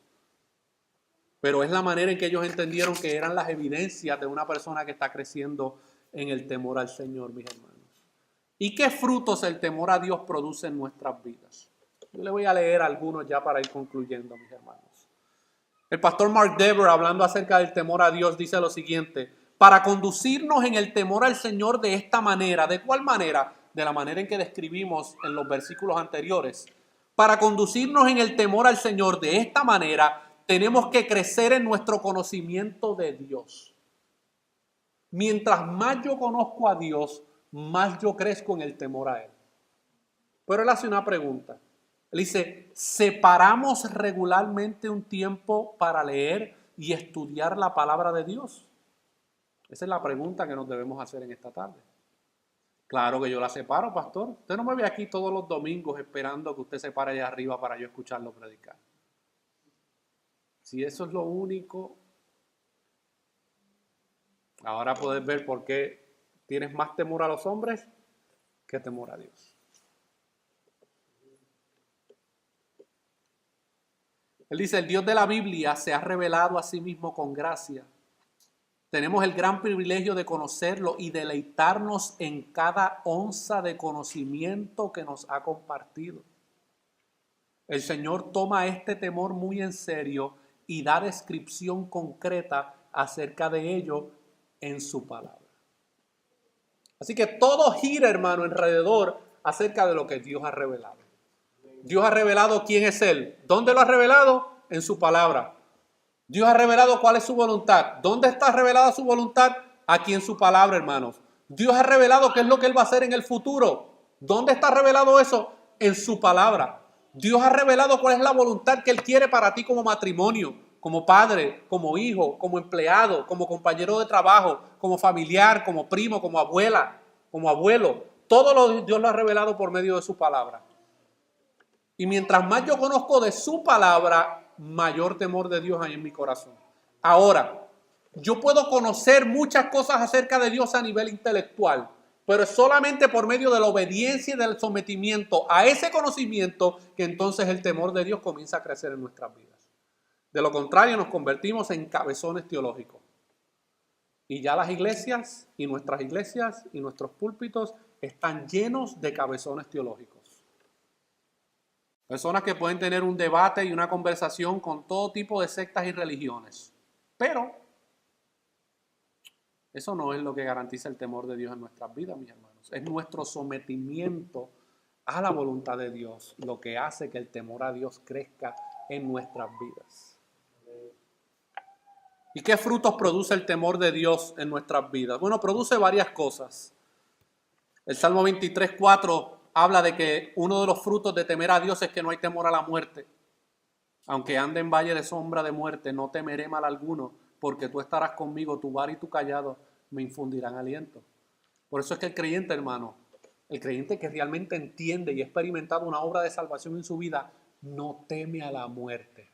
Pero es la manera en que ellos entendieron que eran las evidencias de una persona que está creciendo en el temor al Señor, mis hermanos. ¿Y qué frutos el temor a Dios produce en nuestras vidas? Yo le voy a leer algunos ya para ir concluyendo, mis hermanos. El pastor Mark Dever, hablando acerca del temor a Dios, dice lo siguiente: para conducirnos en el temor al Señor de esta manera. ¿De cuál manera? De la manera en que describimos en los versículos anteriores. Para conducirnos en el temor al Señor de esta manera, tenemos que crecer en nuestro conocimiento de Dios. Mientras más yo conozco a Dios, más yo crezco en el temor a Él. Pero él hace una pregunta. Él dice, ¿separamos regularmente un tiempo para leer y estudiar la palabra de Dios? Esa es la pregunta que nos debemos hacer en esta tarde. Claro que yo la separo, pastor. Usted no me ve aquí todos los domingos esperando que usted se pare allá arriba para yo escucharlo predicar. Si eso es lo único, ahora puedes ver por qué tienes más temor a los hombres que temor a Dios. Él dice, el Dios de la Biblia se ha revelado a sí mismo con gracia. Tenemos el gran privilegio de conocerlo y deleitarnos en cada onza de conocimiento que nos ha compartido. El Señor toma este temor muy en serio y da descripción concreta acerca de ello en su palabra. Así que todo gira, hermano, alrededor acerca de lo que Dios ha revelado. Dios ha revelado quién es Él. ¿Dónde lo ha revelado? En su palabra. Dios ha revelado cuál es su voluntad. ¿Dónde está revelada su voluntad? Aquí en su palabra, hermanos. Dios ha revelado qué es lo que Él va a hacer en el futuro. ¿Dónde está revelado eso? En su palabra. Dios ha revelado cuál es la voluntad que Él quiere para ti como matrimonio, como padre, como hijo, como empleado, como compañero de trabajo, como familiar, como primo, como abuela, como abuelo. Todo Dios lo ha revelado por medio de su palabra. Y mientras más yo conozco de su palabra, mayor temor de Dios hay en mi corazón. Ahora, yo puedo conocer muchas cosas acerca de Dios a nivel intelectual, pero es solamente por medio de la obediencia y del sometimiento a ese conocimiento que entonces el temor de Dios comienza a crecer en nuestras vidas. De lo contrario, nos convertimos en cabezones teológicos. Y ya las iglesias y nuestros púlpitos están llenos de cabezones teológicos. Personas que pueden tener un debate y una conversación con todo tipo de sectas y religiones. Pero eso no es lo que garantiza el temor de Dios en nuestras vidas, mis hermanos. Es nuestro sometimiento a la voluntad de Dios lo que hace que el temor a Dios crezca en nuestras vidas. ¿Y qué frutos produce el temor de Dios en nuestras vidas? Bueno, produce varias cosas. El Salmo 23:4 habla de que uno de los frutos de temer a Dios es que no hay temor a la muerte. Aunque ande en valle de sombra de muerte, no temeré mal alguno, porque tú estarás conmigo, tu vara y tu callado me infundirán aliento. Por eso es que el creyente, hermano, el creyente que realmente entiende y ha experimentado una obra de salvación en su vida, no teme a la muerte.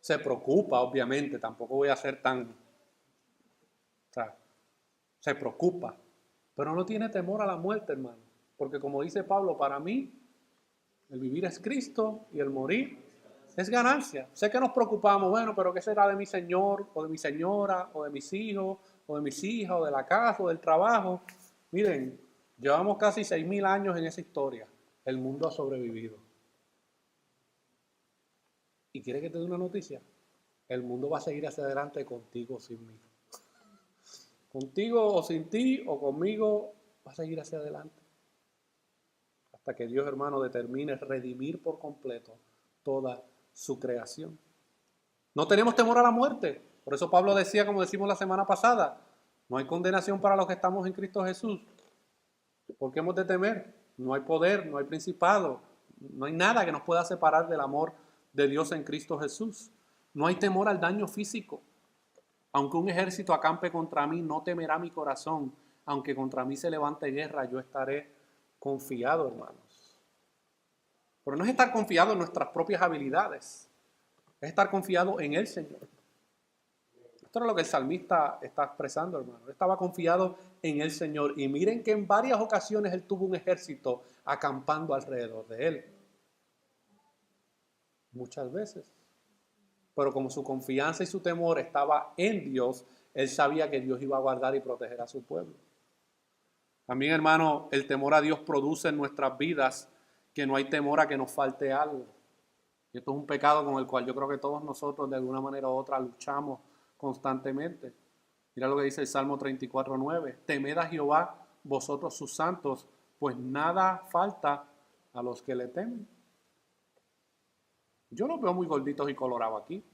Se preocupa, obviamente, tampoco voy a ser tan... se preocupa, pero no tiene temor a la muerte, hermano. Porque como dice Pablo, para mí el vivir es Cristo y el morir es ganancia. Sé que nos preocupamos, bueno, pero ¿qué será de mi señor o de mi señora o de mis hijos o de mis hijas o de la casa o del trabajo? Miren, llevamos casi 6.000 años en esa historia. El mundo ha sobrevivido. ¿Y quiere que te dé una noticia? El mundo va a seguir hacia adelante contigo o sin mí. Contigo o sin ti o conmigo va a seguir hacia adelante. Hasta que Dios, hermano, determine redimir por completo toda su creación. No tenemos temor a la muerte. Por eso Pablo decía, como decimos la semana pasada, no hay condenación para los que estamos en Cristo Jesús. ¿Por qué hemos de temer? No hay poder, no hay principado, no hay nada que nos pueda separar del amor de Dios en Cristo Jesús. No hay temor al daño físico. Aunque un ejército acampe contra mí, no temerá mi corazón. Aunque contra mí se levante guerra, yo estaré confiado, hermanos. Pero no es estar confiado en nuestras propias habilidades, es estar confiado en el Señor. Esto es lo que el salmista está expresando, hermano. Él estaba confiado en el Señor. Y miren que en varias ocasiones él tuvo un ejército acampando alrededor de él. Muchas veces. Pero como su confianza y su temor estaba en Dios, él sabía que Dios iba a guardar y proteger a su pueblo. También, hermano, el temor a Dios produce en nuestras vidas que no hay temor a que nos falte algo. Y esto es un pecado con el cual yo creo que todos nosotros de alguna manera u otra luchamos constantemente. Mira lo que dice el Salmo 34:9. Temed a Jehová vosotros sus santos, pues nada falta a los que le temen. Yo los veo muy gorditos y colorados aquí.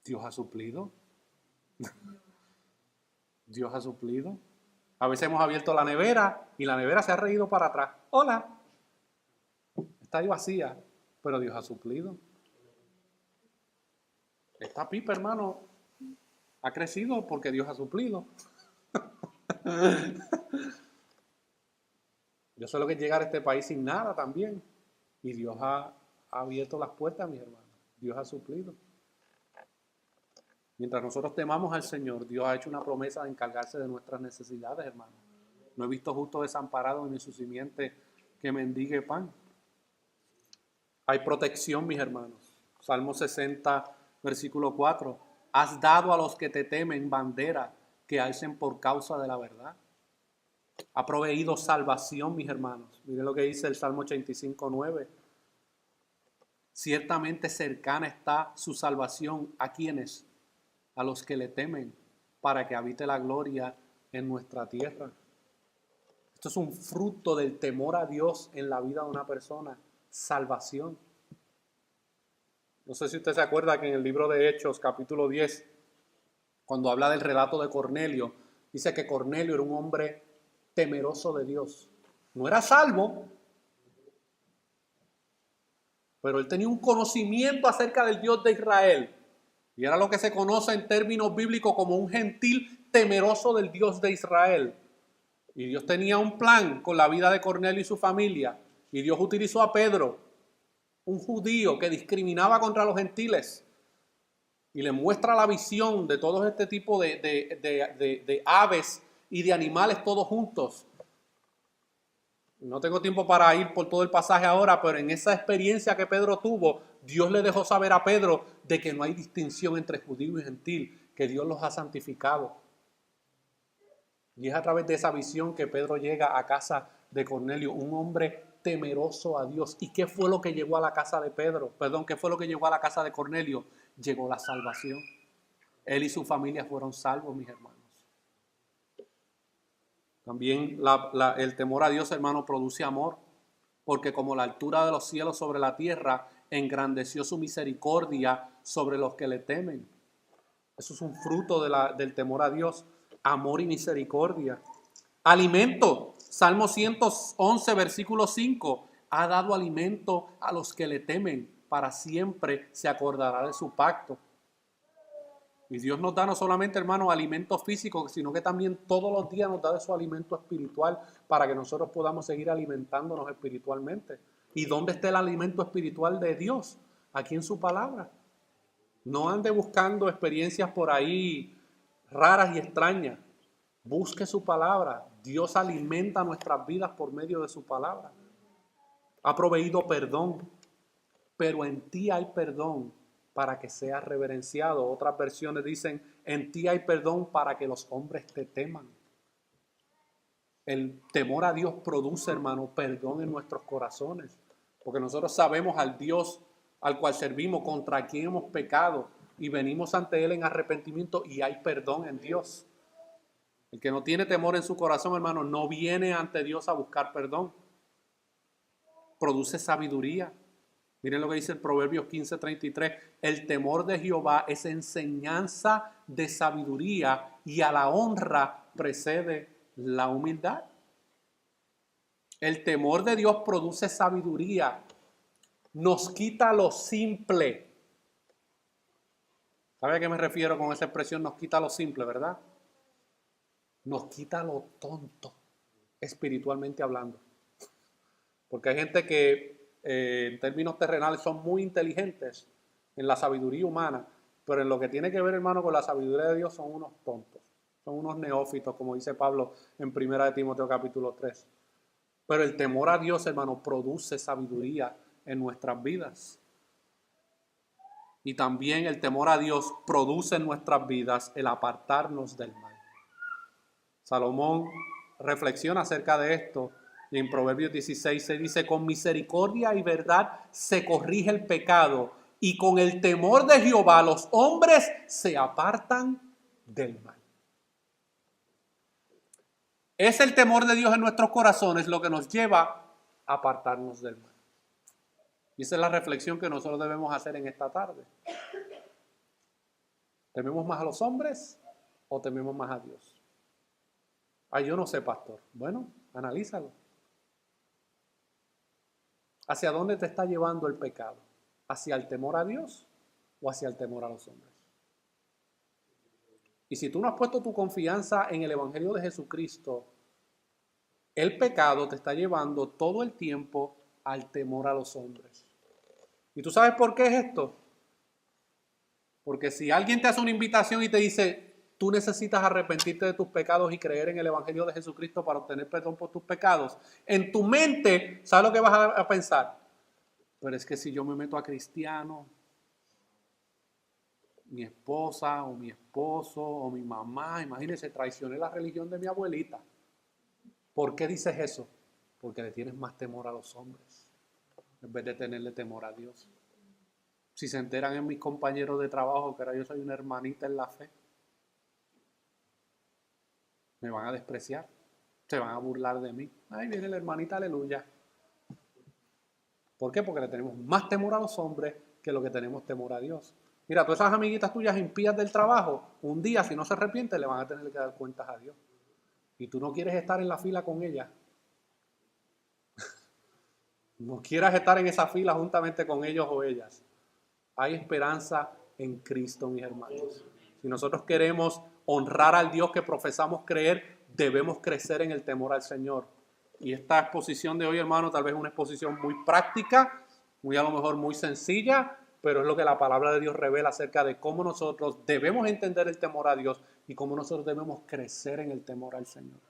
Dios ha suplido. Dios ha suplido. A veces hemos abierto la nevera y la nevera se ha reído para atrás. Hola. Está ahí vacía, pero Dios ha suplido. Esta pipa, hermano, ha crecido porque Dios ha suplido. Yo sé lo que es llegar a este país sin nada también. Y Dios ha abierto las puertas, mis hermanos. Dios ha suplido. Mientras nosotros temamos al Señor, Dios ha hecho una promesa de encargarse de nuestras necesidades, hermano. No he visto justo desamparado ni su simiente que mendigue pan. Hay protección, mis hermanos. Salmo 60, versículo 4. Has dado a los que te temen bandera que alcen por causa de la verdad. Ha proveído salvación, mis hermanos. Miren lo que dice el Salmo 85, 9. Ciertamente cercana está su salvación a quienes, a los que le temen, para que habite la gloria en nuestra tierra. Esto es un fruto del temor a Dios en la vida de una persona. Salvación. No sé si usted se acuerda que en el libro de Hechos, capítulo 10, cuando habla del relato de Cornelio, dice que Cornelio era un hombre temeroso de Dios. No era salvo, pero él tenía un conocimiento acerca del Dios de Israel. Y era lo que se conoce en términos bíblicos como un gentil temeroso del Dios de Israel. Y Dios tenía un plan con la vida de Cornelio y su familia. Y Dios utilizó a Pedro, un judío que discriminaba contra los gentiles. Y le muestra la visión de todo este tipo de aves y de animales todos juntos. No tengo tiempo para ir por todo el pasaje ahora, pero en esa experiencia que Pedro tuvo, Dios le dejó saber a Pedro de que no hay distinción entre judío y gentil, que Dios los ha santificado. Y es a través de esa visión que Pedro llega a casa de Cornelio, un hombre temeroso a Dios. ¿Y qué fue lo que llegó a la casa de Pedro? ¿Qué fue lo que llegó a la casa de Cornelio? Llegó la salvación. Él y su familia fueron salvos, mis hermanos. También el temor a Dios, hermano, produce amor, porque como la altura de los cielos sobre la tierra, engrandeció su misericordia sobre los que le temen. Eso es un fruto del temor a Dios, amor y misericordia. Alimento, Salmo 111, versículo 5, ha dado alimento a los que le temen, para siempre se acordará de su pacto. Y Dios nos da no solamente, hermanos, alimento físico, sino que también todos los días nos da de su alimento espiritual para que nosotros podamos seguir alimentándonos espiritualmente. ¿Y dónde está el alimento espiritual de Dios? Aquí en su palabra. No ande buscando experiencias por ahí raras y extrañas. Busque su palabra. Dios alimenta nuestras vidas por medio de su palabra. Ha proveído perdón, pero en ti hay perdón para que seas reverenciado. Otras versiones dicen, en ti hay perdón para que los hombres te teman. El temor a Dios produce, hermano, perdón en nuestros corazones, porque nosotros sabemos al Dios al cual servimos, contra quien hemos pecado, y venimos ante Él en arrepentimiento y hay perdón en Dios. El que no tiene temor en su corazón, hermano, no viene ante Dios a buscar perdón. Produce sabiduría. Miren lo que dice el Proverbios 15:33. El temor de Jehová es enseñanza de sabiduría y a la honra precede la humildad. El temor de Dios produce sabiduría. Nos quita lo simple. ¿Sabe a qué me refiero con esa expresión? Nos quita lo simple, ¿verdad? Nos quita lo tonto, espiritualmente hablando. Porque hay gente que en términos terrenales son muy inteligentes en la sabiduría humana, pero en lo que tiene que ver, hermano, con la sabiduría de Dios son unos tontos, son unos neófitos, como dice Pablo en 1 de Timoteo capítulo 3. Pero el temor a Dios, hermano, produce sabiduría en nuestras vidas. Y también el temor a Dios produce en nuestras vidas el apartarnos del mal. Salomón reflexiona acerca de esto y en Proverbios 16 se dice, con misericordia y verdad se corrige el pecado y con el temor de Jehová los hombres se apartan del mal. Es el temor de Dios en nuestros corazones lo que nos lleva a apartarnos del mal. Y esa es la reflexión que nosotros debemos hacer en esta tarde. ¿Tememos más a los hombres o tememos más a Dios? Ay, yo no sé, pastor. Bueno, analízalo. ¿Hacia dónde te está llevando el pecado? ¿Hacia el temor a Dios o hacia el temor a los hombres? Y si tú no has puesto tu confianza en el Evangelio de Jesucristo, el pecado te está llevando todo el tiempo al temor a los hombres. ¿Y tú sabes por qué es esto? Porque si alguien te hace una invitación y te dice, tú necesitas arrepentirte de tus pecados y creer en el Evangelio de Jesucristo para obtener perdón por tus pecados, en tu mente, ¿sabes lo que vas a pensar? Pero es que si yo me meto a cristiano, mi esposa o mi esposo o mi mamá, imagínense, traicioné la religión de mi abuelita. ¿Por qué dices eso? Porque le tienes más temor a los hombres en vez de tenerle temor a Dios. Si se enteran en mis compañeros de trabajo que ahora yo soy una hermanita en la fe, me van a despreciar, se van a burlar de mí. Ahí viene la hermanita, aleluya. ¿Por qué? Porque le tenemos más temor a los hombres que lo que tenemos temor a Dios. Mira, todas esas amiguitas tuyas impías del trabajo, un día si no se arrepienten le van a tener que dar cuentas a Dios. Y tú no quieres estar en la fila con ellas. No quieras estar en esa fila juntamente con ellos o ellas. Hay esperanza en Cristo, mis hermanos. Si nosotros queremos honrar al Dios que profesamos creer, debemos crecer en el temor al Señor. Y esta exposición de hoy, hermano, tal vez es una exposición muy práctica, muy a lo mejor muy sencilla, pero es lo que la palabra de Dios revela acerca de cómo nosotros debemos entender el temor a Dios y cómo nosotros debemos crecer en el temor al Señor.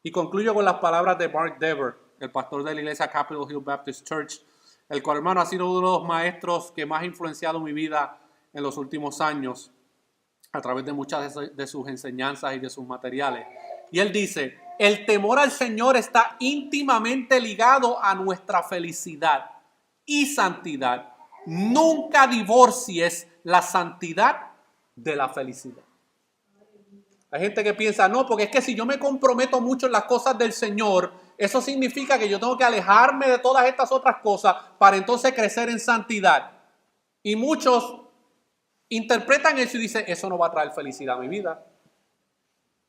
Y concluyo con las palabras de Mark Dever, el pastor de la iglesia Capitol Hill Baptist Church, el cual, hermano, ha sido uno de los maestros que más ha influenciado mi vida en los últimos años a través de muchas de sus enseñanzas y de sus materiales. Y él dice, el temor al Señor está íntimamente ligado a nuestra felicidad y santidad. Nunca divorcies la santidad de la felicidad. Hay gente que piensa, no, porque es que si yo me comprometo mucho en las cosas del Señor, eso significa que yo tengo que alejarme de todas estas otras cosas para entonces crecer en santidad. Y muchos interpretan eso y dicen, eso no va a traer felicidad a mi vida.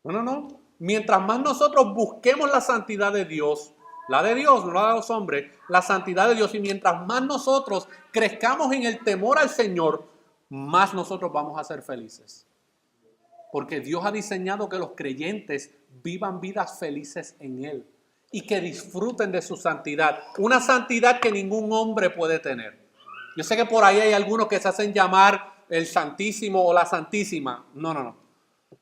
No. Mientras más nosotros busquemos la santidad de Dios, la de Dios, no la de los hombres, la santidad de Dios, y mientras más nosotros crezcamos en el temor al Señor, más nosotros vamos a ser felices. Porque Dios ha diseñado que los creyentes vivan vidas felices en Él y que disfruten de su santidad. Una santidad que ningún hombre puede tener. Yo sé que por ahí hay algunos que se hacen llamar el Santísimo o la Santísima. No.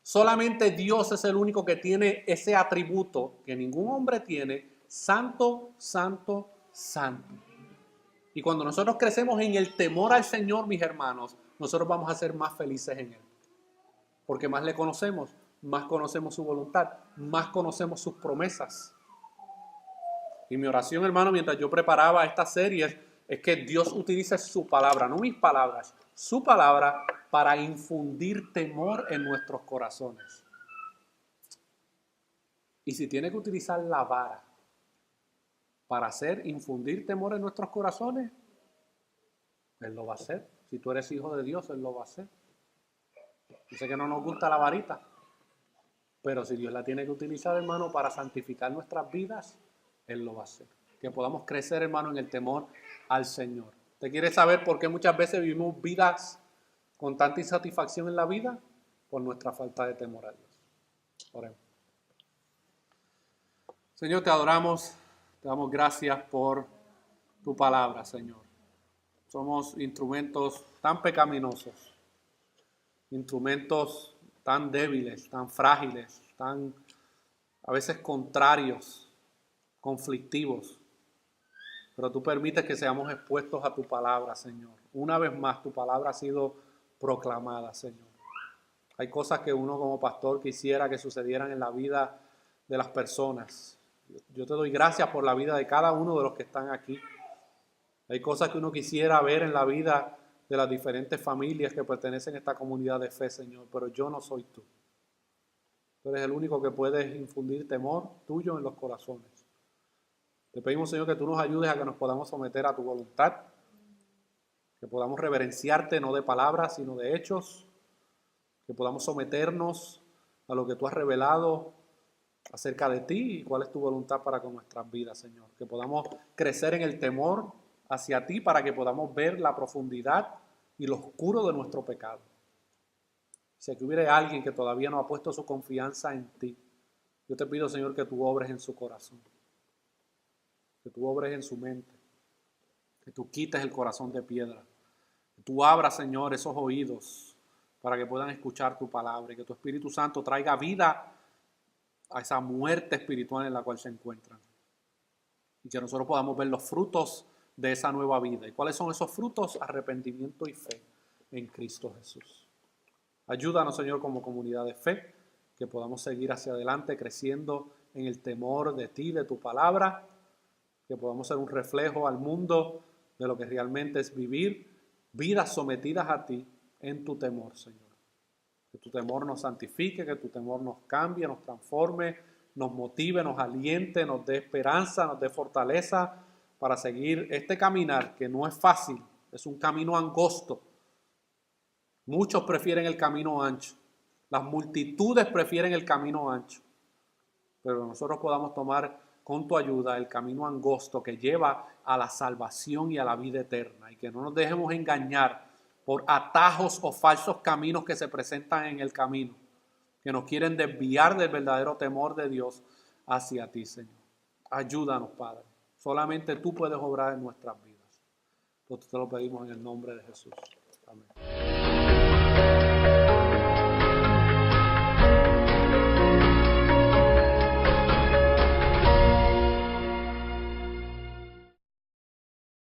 Solamente Dios es el único que tiene ese atributo que ningún hombre tiene. Santo, santo, santo. Y cuando nosotros crecemos en el temor al Señor, mis hermanos, nosotros vamos a ser más felices en Él. Porque más le conocemos, más conocemos su voluntad, más conocemos sus promesas. Y mi oración, hermano, mientras yo preparaba esta serie, es que Dios utilice su palabra, no mis palabras, su palabra para infundir temor en nuestros corazones. Y si tiene que utilizar la vara para infundir temor en nuestros corazones, Él lo va a hacer. Si tú eres hijo de Dios, Él lo va a hacer. Yo sé que no nos gusta la varita, pero si Dios la tiene que utilizar, hermano, para santificar nuestras vidas, Él lo va a hacer. Que podamos crecer, hermano, en el temor al Señor. ¿Usted quiere saber por qué muchas veces vivimos vidas con tanta insatisfacción en la vida? Por nuestra falta de temor a Dios. Oremos. Señor, te adoramos, te damos gracias por tu palabra, Señor. Somos instrumentos tan pecaminosos, instrumentos tan débiles, tan frágiles, tan a veces contrarios, conflictivos. Pero tú permites que seamos expuestos a tu palabra, Señor. Una vez más, tu palabra ha sido proclamada, Señor. Hay cosas que uno como pastor quisiera que sucedieran en la vida de las personas. Yo te doy gracias por la vida de cada uno de los que están aquí. Hay cosas que uno quisiera ver en la vida de las diferentes familias que pertenecen a esta comunidad de fe, Señor, pero yo no soy tú. Tú eres el único que puedes infundir temor tuyo en los corazones. Te pedimos, Señor, que tú nos ayudes a que nos podamos someter a tu voluntad, que podamos reverenciarte no de palabras, sino de hechos, que podamos someternos a lo que tú has revelado acerca de ti y cuál es tu voluntad para con nuestras vidas, Señor. Que podamos crecer en el temor hacia ti para que podamos ver la profundidad y lo oscuro de nuestro pecado. Si aquí hubiera alguien que todavía no ha puesto su confianza en ti, yo te pido, Señor, que tú obres en su corazón, que tú obres en su mente, que tú quites el corazón de piedra, que tú abras, Señor, esos oídos para que puedan escuchar tu palabra y que tu Espíritu Santo traiga vida a esa muerte espiritual en la cual se encuentran. Y que nosotros podamos ver los frutos de esa nueva vida. ¿Y cuáles son esos frutos? Arrepentimiento y fe en Cristo Jesús. Ayúdanos, Señor, como comunidad de fe, que podamos seguir hacia adelante creciendo en el temor de ti, de tu palabra, que podamos ser un reflejo al mundo de lo que realmente es vivir vidas sometidas a ti en tu temor, Señor. Que tu temor nos santifique, que tu temor nos cambie, nos transforme, nos motive, nos aliente, nos dé esperanza, nos dé fortaleza para seguir este caminar que no es fácil, es un camino angosto. Muchos prefieren el camino ancho, las multitudes prefieren el camino ancho, pero nosotros podamos tomar con tu ayuda el camino angosto que lleva a la salvación y a la vida eterna, y que no nos dejemos engañar por atajos o falsos caminos que se presentan en el camino, que nos quieren desviar del verdadero temor de Dios hacia ti, Señor. Ayúdanos, Padre. Solamente tú puedes obrar en nuestras vidas. Nosotros te lo pedimos en el nombre de Jesús. Amén.